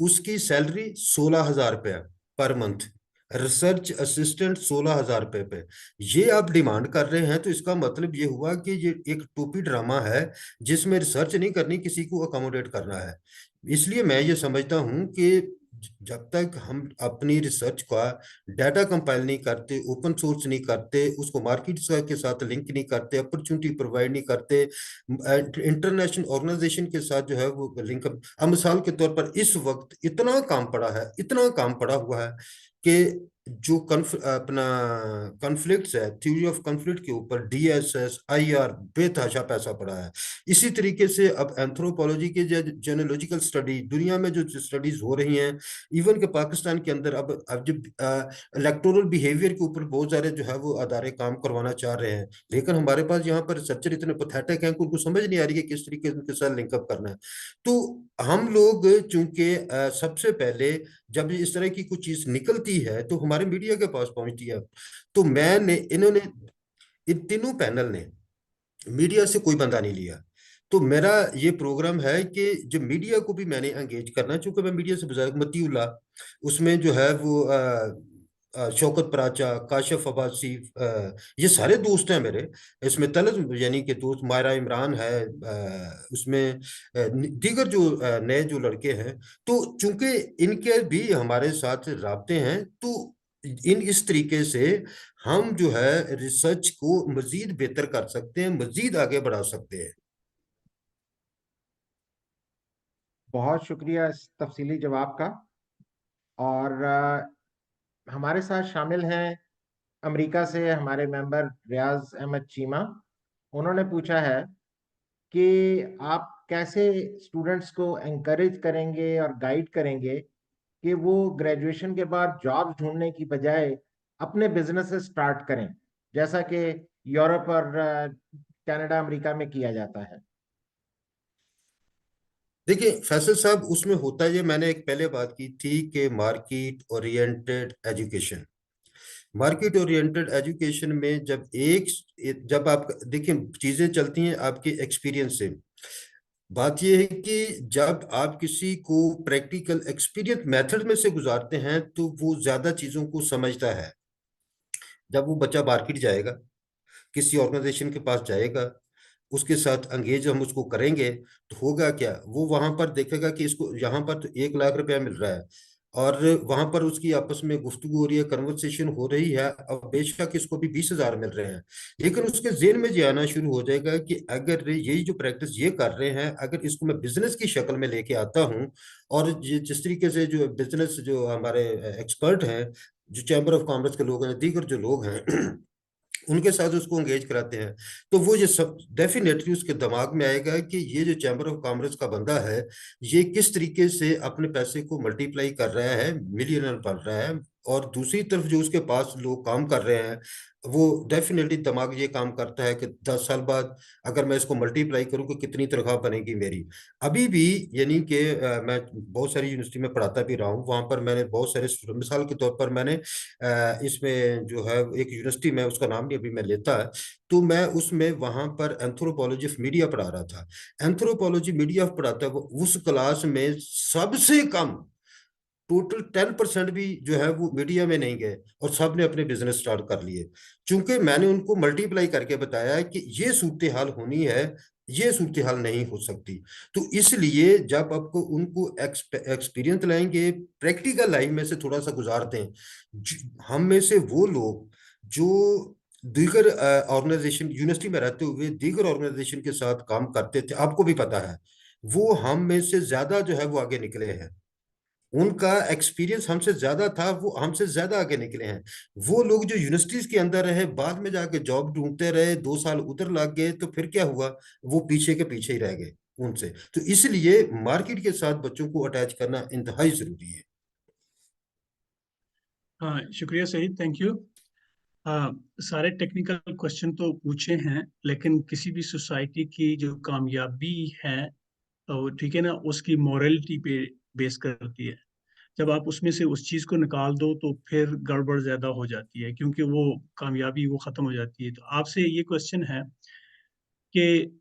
उसकी सैलरी 16,000 रुपया पर मंथ, रिसर्च असिस्टेंट 16,000 रुपये पे। ये आप डिमांड कर रहे हैं तो इसका मतलब ये हुआ कि ये एक टोपी ड्रामा है जिसमें रिसर्च नहीं करनी, किसी को अकोमोडेट करना है। इसलिए मैं ये समझता हूं कि जब तक हम अपनी रिसर्च का डाटा कंपाइल नहीं करते, ओपन सोर्स नहीं करते, उसको मार्केट के साथ लिंक नहीं करते, अपॉर्चुनिटी प्रोवाइड नहीं करते, इंटरनेशनल ऑर्गेनाइजेशन के साथ जो है वो लिंक। अब मिसाल के तौर पर इस वक्त इतना काम पड़ा है, इतना काम पड़ा हुआ है कि जो अपना कॉन्फ्लिक्ट्स है, थ्योरी ऑफ कॉन्फ्लिक्ट के ऊपर DSS IR बेतहाशा पैसा पड़ा है। इसी तरीके से अब एंथ्रोपोलॉजी के जेनोलॉजिकल स्टडी, दुनिया में जो स्टडीज हो रही हैं, इवन के पाकिस्तान के अंदर अब जब इलेक्टोरल बिहेवियर के ऊपर बहुत सारे जो है वो अदारे काम करवाना चाह रहे हैं, लेकिन हमारे पास यहाँ पर रिसर्चर इतने पैथेटिक हैं कि उनको समझ नहीं आ रही है किस तरीके से उनके साथ लिंकअप करना है। तो हम लोग चूंकि सबसे पहले जब इस तरह की कुछ चीज निकलती है तो हमारे मीडिया के पास पहुंचती है। तो इन्होंने इन तीनों पैनल ने मीडिया से कोई बंदा नहीं लिया। तो मेरा ये प्रोग्राम है कि जो मीडिया को भी मैंने एंगेज करना है, चूंकि मैं मीडिया से बुजुर्ग, मतीउल्ला उसमें जो है वो शौकत पराचा, काशिफ अब्बासी, ये सारे दोस्त हैं मेरे। इसमें तलत यानी कि दोस्त मायरा इमरान है, उसमें दीगर जो नए जो लड़के हैं। तो चूंकि इनके भी हमारे साथ राब्ते हैं, तो इस तरीके से हम जो है रिसर्च को मजीद बेहतर कर सकते हैं, मजीद आगे बढ़ा सकते हैं। बहुत शुक्रिया इस तफसीली जवाब का। और हमारे साथ शामिल हैं अमेरिका से हमारे मेंबर रियाज अहमद चीमा। उन्होंने पूछा है कि आप कैसे स्टूडेंट्स को एनकरेज करेंगे और गाइड करेंगे कि वो ग्रेजुएशन के बाद जॉब ढूंढने की बजाय अपने बिजनेस स्टार्ट करें, जैसा कि यूरोप और कनाडा, अमेरिका में किया जाता है। देखिए फैसल साहब, उसमें होता है ये, मैंने एक पहले बात की थी कि market oriented education, market oriented education में जब आप देखिए चीजें चलती हैं आपके एक्सपीरियंस से। बात यह है कि जब आप किसी को प्रैक्टिकल एक्सपीरियंस मेथड में से गुजारते हैं तो वो ज्यादा चीजों को समझता है। जब वो बच्चा मार्केट जाएगा, किसी ऑर्गेनाइजेशन के पास जाएगा, उसके साथ अंगेज हम उसको करेंगे, तो होगा क्या, वो वहां पर देखेगा कि इसको यहाँ पर तो 1 लाख रुपया मिल रहा है, और वहां पर उसकी आपस में गुफ्तगू हो रही है, कन्वर्सेशन हो रही है, और बेशक इसको भी 20,000 मिल रहे हैं। लेकिन उसके जेहन में ये आना शुरू हो जाएगा कि अगर यही जो प्रैक्टिस ये कर रहे हैं, अगर इसको मैं बिजनेस की शक्ल में लेके आता हूँ, और जिस तरीके से जो बिजनेस जो हमारे एक्सपर्ट हैं, जो चैम्बर ऑफ कॉमर्स के लोग हैं, दीगर जो लोग हैं उनके साथ उसको एंगेज कराते हैं, तो वो ये सब डेफिनेटली उसके दिमाग में आएगा कि ये जो चैम्बर ऑफ कॉमर्स का बंदा है, ये किस तरीके से अपने पैसे को मल्टीप्लाई कर रहा है, मिलियनर बन रहा है, और दूसरी तरफ जो उसके पास लोग काम कर रहे हैं, वो डेफिनेटली दिमाग ये काम करता है कि 10 साल बाद अगर मैं इसको मल्टीप्लाई करूँ तो कितनी तनख्वाह बनेगी मेरी। अभी भी यानी कि मैं बहुत सारी यूनिवर्सिटी में पढ़ाता भी रहा हूँ, वहाँ पर मैंने बहुत सारे मिसाल के तौर पर मैंने इसमें जो है एक यूनिवर्सिटी में, उसका नाम नहीं अभी मैं लेता है, तो मैं उसमें वहाँ पर एंथ्रोपोलॉजी ऑफ मीडिया पढ़ा रहा था। एंथ्रोपोलॉजी मीडिया पढ़ाता है, वो उस क्लास में सबसे कम टोटल 10% भी जो है वो मीडिया में नहीं गए, और सब ने अपने बिजनेस स्टार्ट कर लिए। चूंकि मैंने उनको मल्टीप्लाई करके बताया कि ये सूरत हाल होनी है, ये सूरत हाल नहीं हो सकती। तो इसलिए जब आपको उनको एक्सपीरियंस लाएंगे, प्रैक्टिकल लाइफ में से थोड़ा सा गुजारते हैं, हम में से वो लोग जो दीगर ऑर्गेनाइजेशन, यूनिवर्सिटी में रहते हुए दीगर ऑर्गेनाइजेशन के साथ काम करते थे, आपको भी पता है, वो हम में से ज्यादा जो है वो आगे निकले हैं। उनका एक्सपीरियंस हमसे ज्यादा था, वो हमसे ज्यादा आगे निकले हैं। वो लोग जो यूनिवर्सिटीज के अंदर रहे, बाद में जाके जॉब ढूंढते रहे, 2 साल उधर लग गए, तो फिर क्या हुआ, वो पीछे के पीछे ही रह गए उनसे। तो इसलिए मार्केट के साथ बच्चों को अटैच करना इंतहाई जरूरी है। हाँ, शुक्रिया सईद, थैंक यू। सारे टेक्निकल क्वेश्चन तो पूछे हैं, लेकिन किसी भी सोसाइटी की जो कामयाबी है, तो ठीक है ना, उसकी मोरलिटी पे बेस करती है। जब आप उसमें से उस चीज़ को निकाल दो तो फिर गड़बड़ ज़्यादा हो जाती है, क्योंकि वो कामयाबी वो ख़त्म हो जाती है। तो आपसे ये क्वेश्चन है कि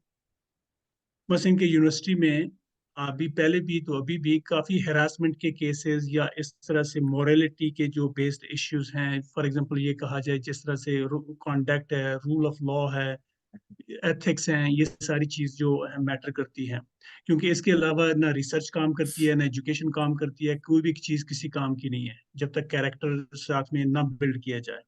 बस इनके यूनिवर्सिटी में अभी पहले भी तो अभी भी काफ़ी हेरासमेंट के केसेस या इस तरह से मोरलिटी के जो बेस्ड इश्यूज हैं, फॉर एग्जांपल ये कहा जाए जिस तरह से कॉन्डक्ट है, रूल ऑफ लॉ है, एथिक्स हैं, ये सारी चीज़ जो मैटर करती हैं। क्योंकि इसके अलावा ना रिसर्च काम करती है, ना एजुकेशन काम करती है, कोई भी चीज़ किसी काम की नहीं है जब तक कैरेक्टर साथ में ना बिल्ड किया जाए।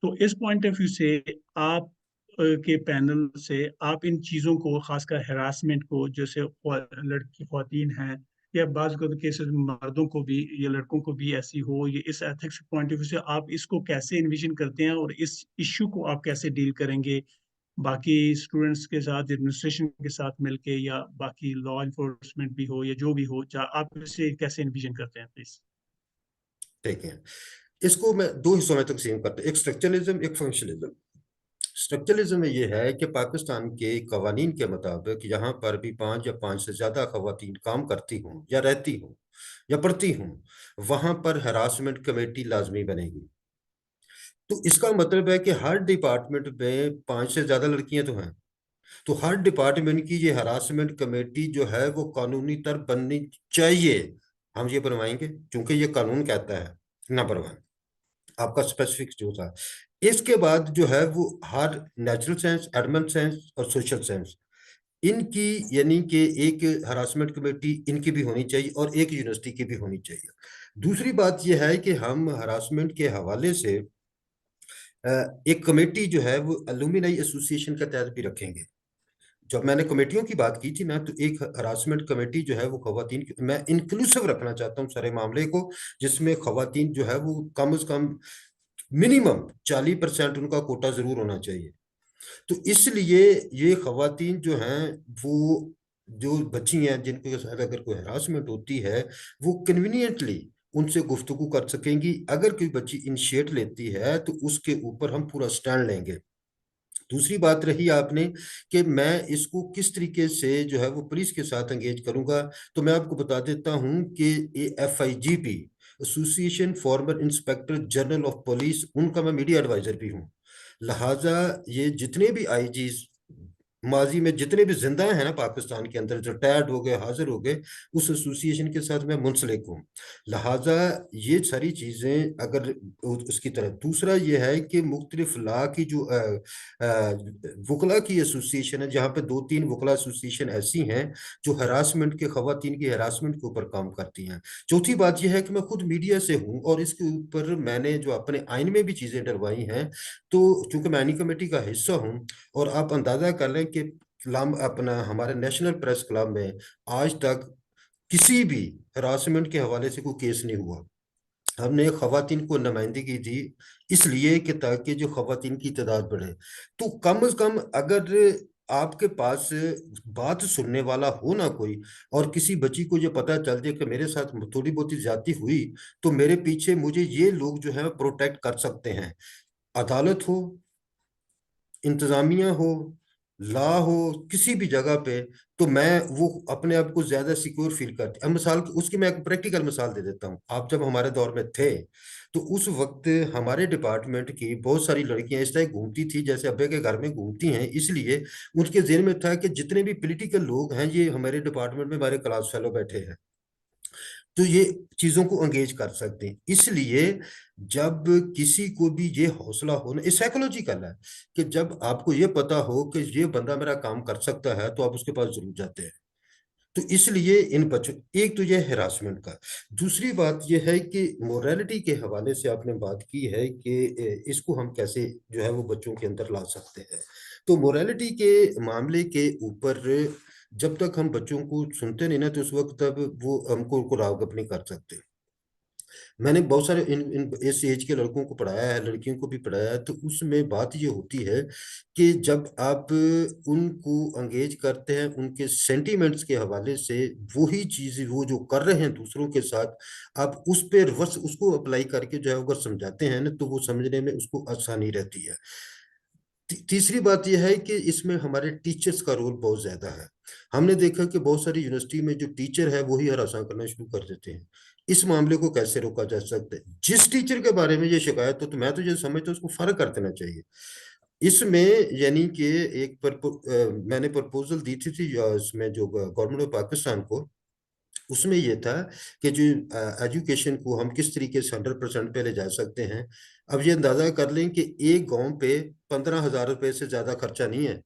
तो इस पॉइंट ऑफ व्यू से आप के पैनल से आप इन चीज़ों को, खासकर हेरासमेंट को, जैसे लड़की ख्वातीन हैं या बाज़ केसेस मर्दों को भी या लड़कों को भी ऐसी हो, ये इस एथिक्स पॉइंट ऑफ व्यू से आप इसको कैसे इन्विजन करते हैं और इस इश्यू को आप कैसे डील करेंगे बाकी स्टूडेंट्स के साथ, एडमिनिस्ट्रेशन के साथ मिलके, या बाकी लॉ इन्फोर्समेंट भी हो या जो भी हो, आप इसे कैसे इन्विजन करते हैं प्लीज? ठीक है, इसको मैं 2 हिस्सों में तकसीम करता हूँ, एक स्ट्रक्चरलिज्म, एक फंक्शनलिज्म। स्ट्रक्चरलिज्म में ये है कि पाकिस्तान के कवानीन के मुताबिक यहाँ पर भी 5 या 5 से ज्यादा खवातीन काम करती हों या रहती हों या पढ़ती हों, वहां पर हरासमेंट कमेटी लाजमी बनेगी। तो इसका मतलब है कि हर डिपार्टमेंट में 5 से ज्यादा लड़कियां तो हैं, तो हर डिपार्टमेंट की ये हरासमेंट कमेटी जो है वो कानूनी तर बननी चाहिए। हम ये बनवाएंगे क्योंकि ये कानून कहता है, नंबर 1 आपका स्पेसिफिक जो था। इसके बाद जो है वो हर नेचुरल साइंस, एडमिन साइंस और सोशल साइंस, इनकी यानी कि एक हरासमेंट कमेटी इनकी भी होनी चाहिए और एक यूनिवर्सिटी की भी होनी चाहिए। दूसरी बात यह है कि हम हरासमेंट के हवाले से एक कमेटी जो है वो एलुमिनाई एसोसिएशन के तहत भी रखेंगे। जब मैंने कमेटियों की बात की थी ना, तो एक हरासमेंट कमेटी जो है वो खवातीन की, मैं इंक्लूसिव रखना चाहता हूँ सारे मामले को, जिसमें खवातीन जो है वो कम से कम मिनिमम 40% उनका कोटा जरूर होना चाहिए। तो इसलिए ये खवातीन जो हैं, वो जो बच्ची हैं जिनके साथ अगर कोई हरासमेंट होती है, वो कन्वीनियंटली उनसे गुफ्तगू कर सकेंगी। अगर कोई बच्ची इनिशिएट लेती है तो उसके ऊपर हम पूरा स्टैंड लेंगे। दूसरी बात रही आपने कि मैं इसको किस तरीके से जो है वो पुलिस के साथ एंगेज करूंगा, तो मैं आपको बता देता हूं कि AFIGP, association farmer inspector general of police, उनका मैं मीडिया एडवाइजर भी हूं। लिहाजा ये जितने भी आईजीज माजी में जितने भी जिंदा हैं ना पाकिस्तान के अंदर, जो रिटायर्ड हो गए, हाजिर हो गए, उस एसोसिएशन के साथ मैं मुंसलिक हूँ। लिहाजा ये सारी चीजें अगर उसकी तरफ। दूसरा ये है कि मुख्तलिफ ला की जो वकला की एसोसिएशन है, जहाँ पे 2-3 वकला एसोसिएशन ऐसी हैं जो हरासमेंट के, खवातीन की हरासमेंट के ऊपर काम करती हैं। चौथी बात यह है कि मैं खुद मीडिया से हूँ और इसके ऊपर मैंने जो अपने आइन में भी चीजें डलवाई हैं। तो चूंकि मैं आइनी कमेटी का हिस्सा हूँ, और आप अंदाजा कर लें कि क्लब अपना हमारे नेशनल प्रेस क्लब में आज तक किसी भी हरासमेंट के हवाले से कोई केस नहीं हुआ। हमने खवातीन को नुमाइंदगी दी इसलिए कि ताकि जो खवातीन की तादाद बढ़े। तो कम से कम अगर आपके पास बात सुनने वाला हो ना कोई, और किसी बच्ची को ये पता चल जाए कि मेरे साथ थोड़ी बहुत ज्यादती हुई, तो मेरे पीछे मुझे ये लोग जो है प्रोटेक्ट कर सकते हैं, अदालत हो, इंतजामिया हो, लॉ हो, किसी भी जगह पे, तो मैं वो अपने आप को ज्यादा सिक्योर फील करती। अब मिसाल उसकी मैं एक प्रैक्टिकल मिसाल दे देता हूँ। आप जब हमारे दौर में थे तो उस वक्त हमारे डिपार्टमेंट की बहुत सारी लड़कियां इस तरह घूमती थी जैसे अब्बे के घर में घूमती हैं, इसलिए उनके जेहन में था कि जितने भी पॉलिटिकल लोग हैं ये हमारे डिपार्टमेंट में हमारे क्लास फेलो बैठे हैं, तो ये चीजों को एंगेज कर सकते हैं। इसलिए जब किसी को भी ये हौसला होना, ये साइकोलॉजिकल है, कि जब आपको ये पता हो कि ये बंदा मेरा काम कर सकता है तो आप उसके पास जरूर जाते हैं। तो इसलिए इन बच्चों, एक तो ये हरासमेंट का, दूसरी बात ये है कि मोरालिटी के हवाले से आपने बात की है कि इसको हम कैसे जो है वो बच्चों के अंदर ला सकते हैं। तो मोरालिटी के मामले के ऊपर जब तक हम बच्चों को सुनते नहीं ना, तो उस वक्त तब वो हमको को रागप नहीं कर सकते। मैंने बहुत सारे इन इस एज के लड़कों को पढ़ाया है, लड़कियों को भी पढ़ाया है, तो उसमें बात ये होती है कि जब आप उनको एंगेज करते हैं उनके सेंटीमेंट्स के हवाले से, वही चीज वो जो कर रहे हैं दूसरों के साथ, आप उस पर रिवर्स उसको अप्लाई करके जो है अगर समझाते हैं ना, तो वो समझने में उसको आसानी रहती है। तीसरी बात यह है कि इसमें हमारे टीचर्स का रोल बहुत ज्यादा है। हमने देखा कि बहुत सारी यूनिवर्सिटी में जो टीचर है वही हरासा करना शुरू कर देते हैं। इस मामले को कैसे रोका जा सकता है? जिस टीचर के बारे में ये शिकायत हो, तो मैं तो ये समझता हूँ उसको फर्क कर देना चाहिए इसमें। यानी कि मैंने प्रपोजल दी थी इसमें जो गवर्नमेंट ऑफ पाकिस्तान को, उसमें ये था कि जो एजुकेशन को हम किस तरीके से 100% पे ले जा सकते हैं। अब ये अंदाजा कर लें कि एक गांव पे 15,000 रुपए से ज्यादा खर्चा नहीं है,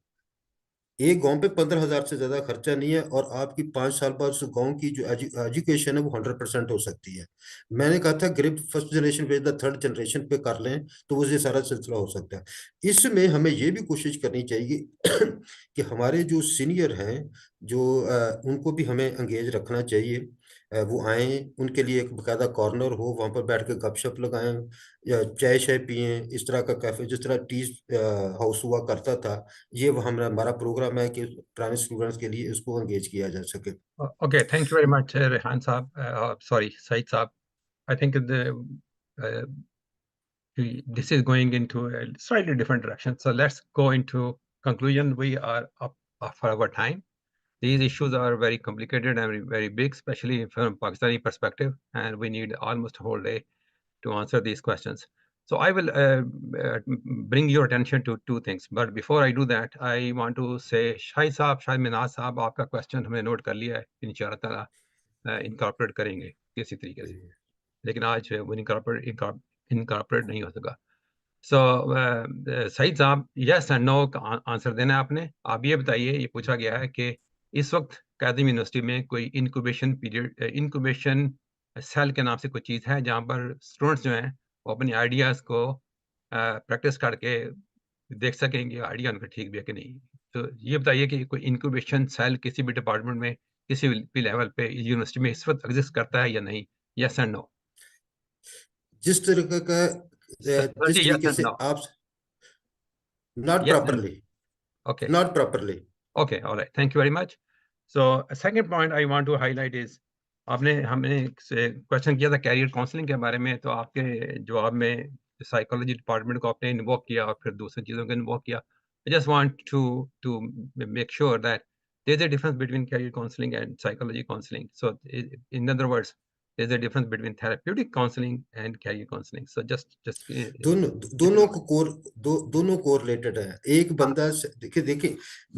एक गांव पे 15,000 से ज्यादा खर्चा नहीं है, और आपकी 5 साल बाद उस गांव की जो एजुकेशन है वो 100% हो सकती है। मैंने कहा था ग्रिप फर्स्ट जनरेशन पे, थर्ड जनरेशन पे कर लें तो वो ये सारा सिलसिला हो सकता है। इसमें हमें ये भी कोशिश करनी चाहिए कि हमारे जो सीनियर हैं, जो उनको भी हमें एंगेज रखना चाहिए। वो आए, उनके लिए एक बकायदा कॉर्नर हो, वहां पर बैठ के गपशप लगाएं या चाय शाय पिए, इस तरह का कैफे जिस तरह टी हाउस हुआ करता था, ये वो हमारा प्रोग्राम है कि पुराने स्टूडेंट्स के लिए इसको एंगेज किया जा सके। Okay, thank you very much, Rehan Saab. Sorry, Said Saab. I think this is going into a slightly different direction. So let's go into conclusion. We are up for our time. These issues are very complicated and very big, especially from Pakistani perspective, and we need almost a whole day to answer these questions. So I will bring your attention to two things. But before I do that, I want to say, Shahid Minaz Saab, आपका question हमने note कर लिया है, इंशाअल्लाह ताला incorporate करेंगे किसी तरीके से, लेकिन आज वो incorporate नहीं हो सका। So सईद साहब, yes and no का आंसर देना है आपने। आप ये बताइए, ये पूछा गया है कि इस वक्त कायदम यूनिवर्सिटी में कोई इंक्यूबेशन पीरियड, इंक्यूबेशन सेल के नाम से कोई चीज़ है जहाँ पर स्टूडेंट्स जो हैं वो अपने आइडियाज़ को प्रैक्टिस करके देख सकेंगे आइडिया उनका ठीक भी है कि नहीं। तो ये बताइए कि कोई इंक्यूबेशन सेल किसी भी डिपार्टमेंट में किसी भी लेवल पे यूनिवर्सिटी में इस वक्त एग्जिस्ट करता है या नहीं? Yes and no. जिस तरह का जिस तरीके से आप not properly. Okay. Not properly. Okay, all right. Thank you very much. So a second point I want to highlight is हमने क्वेश्चन किया था कैरियर काउंसलिंग के बारे में, तो आपके जवाब में साइकोलॉजी डिपार्टमेंट को आपने इन्वॉल्व किया और फिर दूसरी चीज़ों को इन्वॉल्व किया। I just want to make sure that there's a difference between career counseling and psychology counseling. So in other words, there's a difference between therapeutic counseling and career counseling. So just दोनों correlated है। एक बंदा देखिए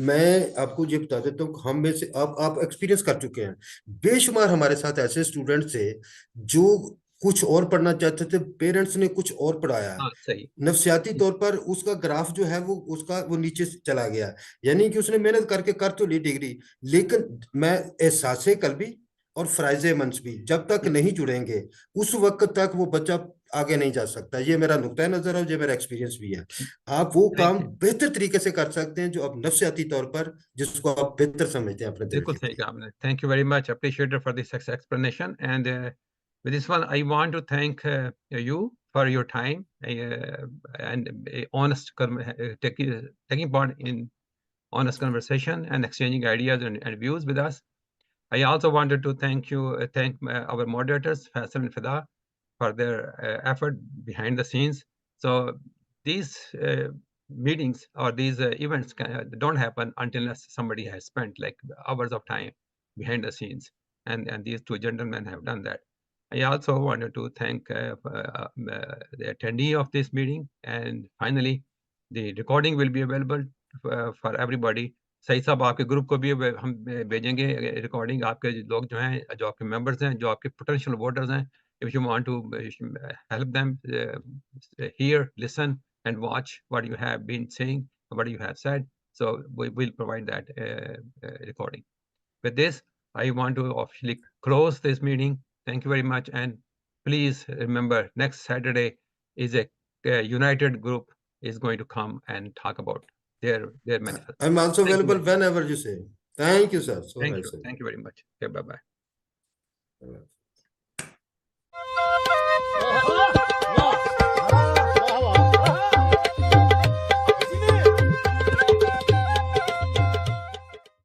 मैं आपको ये बता देता हूँ, हम में से आप एक्सपीरियंस कर चुके हैं, बेशुमार हमारे साथ ऐसे स्टूडेंट्स थे जो कुछ और पढ़ना चाहते थे, पेरेंट्स ने कुछ और पढ़ाया, सही नफसियाती तौर पर उसका ग्राफ जो है वो नीचे चला गया। यानी कि उसने मेहनत करके कर तो ली डिग्री, लेकिन मैं एहसास कल्बी और फराइज़े मंस भी जब तक नहीं जुड़ेंगे उस वक्त तक वो बच्चा आगे नहीं जा सकता। ये मेरा नुक्ता नजर है, ये मेरा एक्सपीरियंस भी है। आप वो काम बेहतर तरीके से कर सकते हैं जो आप नफसियाती तौर पर जिसको आप बेहतर समझते हैं अपने दिल बिल्कुल सही कहा आपने। Thank you very much, appreciated for this explanation, and with this one I want to thank you for your time and honest taking part in honest conversation and exchanging ideas and views with us. I also wanted to thank our moderators, Faisal and Fida, for their effort behind the scenes. So these meetings or these events don't happen unless somebody has spent like hours of time behind the scenes, and these two gentlemen have done that. I also wanted to thank the attendee of this meeting, and finally, the recording will be available for everybody. सही साहब आपके group को भी हम भेजेंगे recording, आपके लोग जो हैं, जो आपके मेंबर्स हैं, जो आपके पोटेंशियल वोटर्स हैं, if you want to help them hear, listen and watch what you have been saying, what you have said, so we will provide that recording. With this, I want to officially close this meeting. Thank you very much, and please remember, next Saturday is a united group is going to come and talk about their manifesto. I'm also available whenever you say. Thank you, sir. So Thank nice. you. Thank you very much. Okay, bye-bye.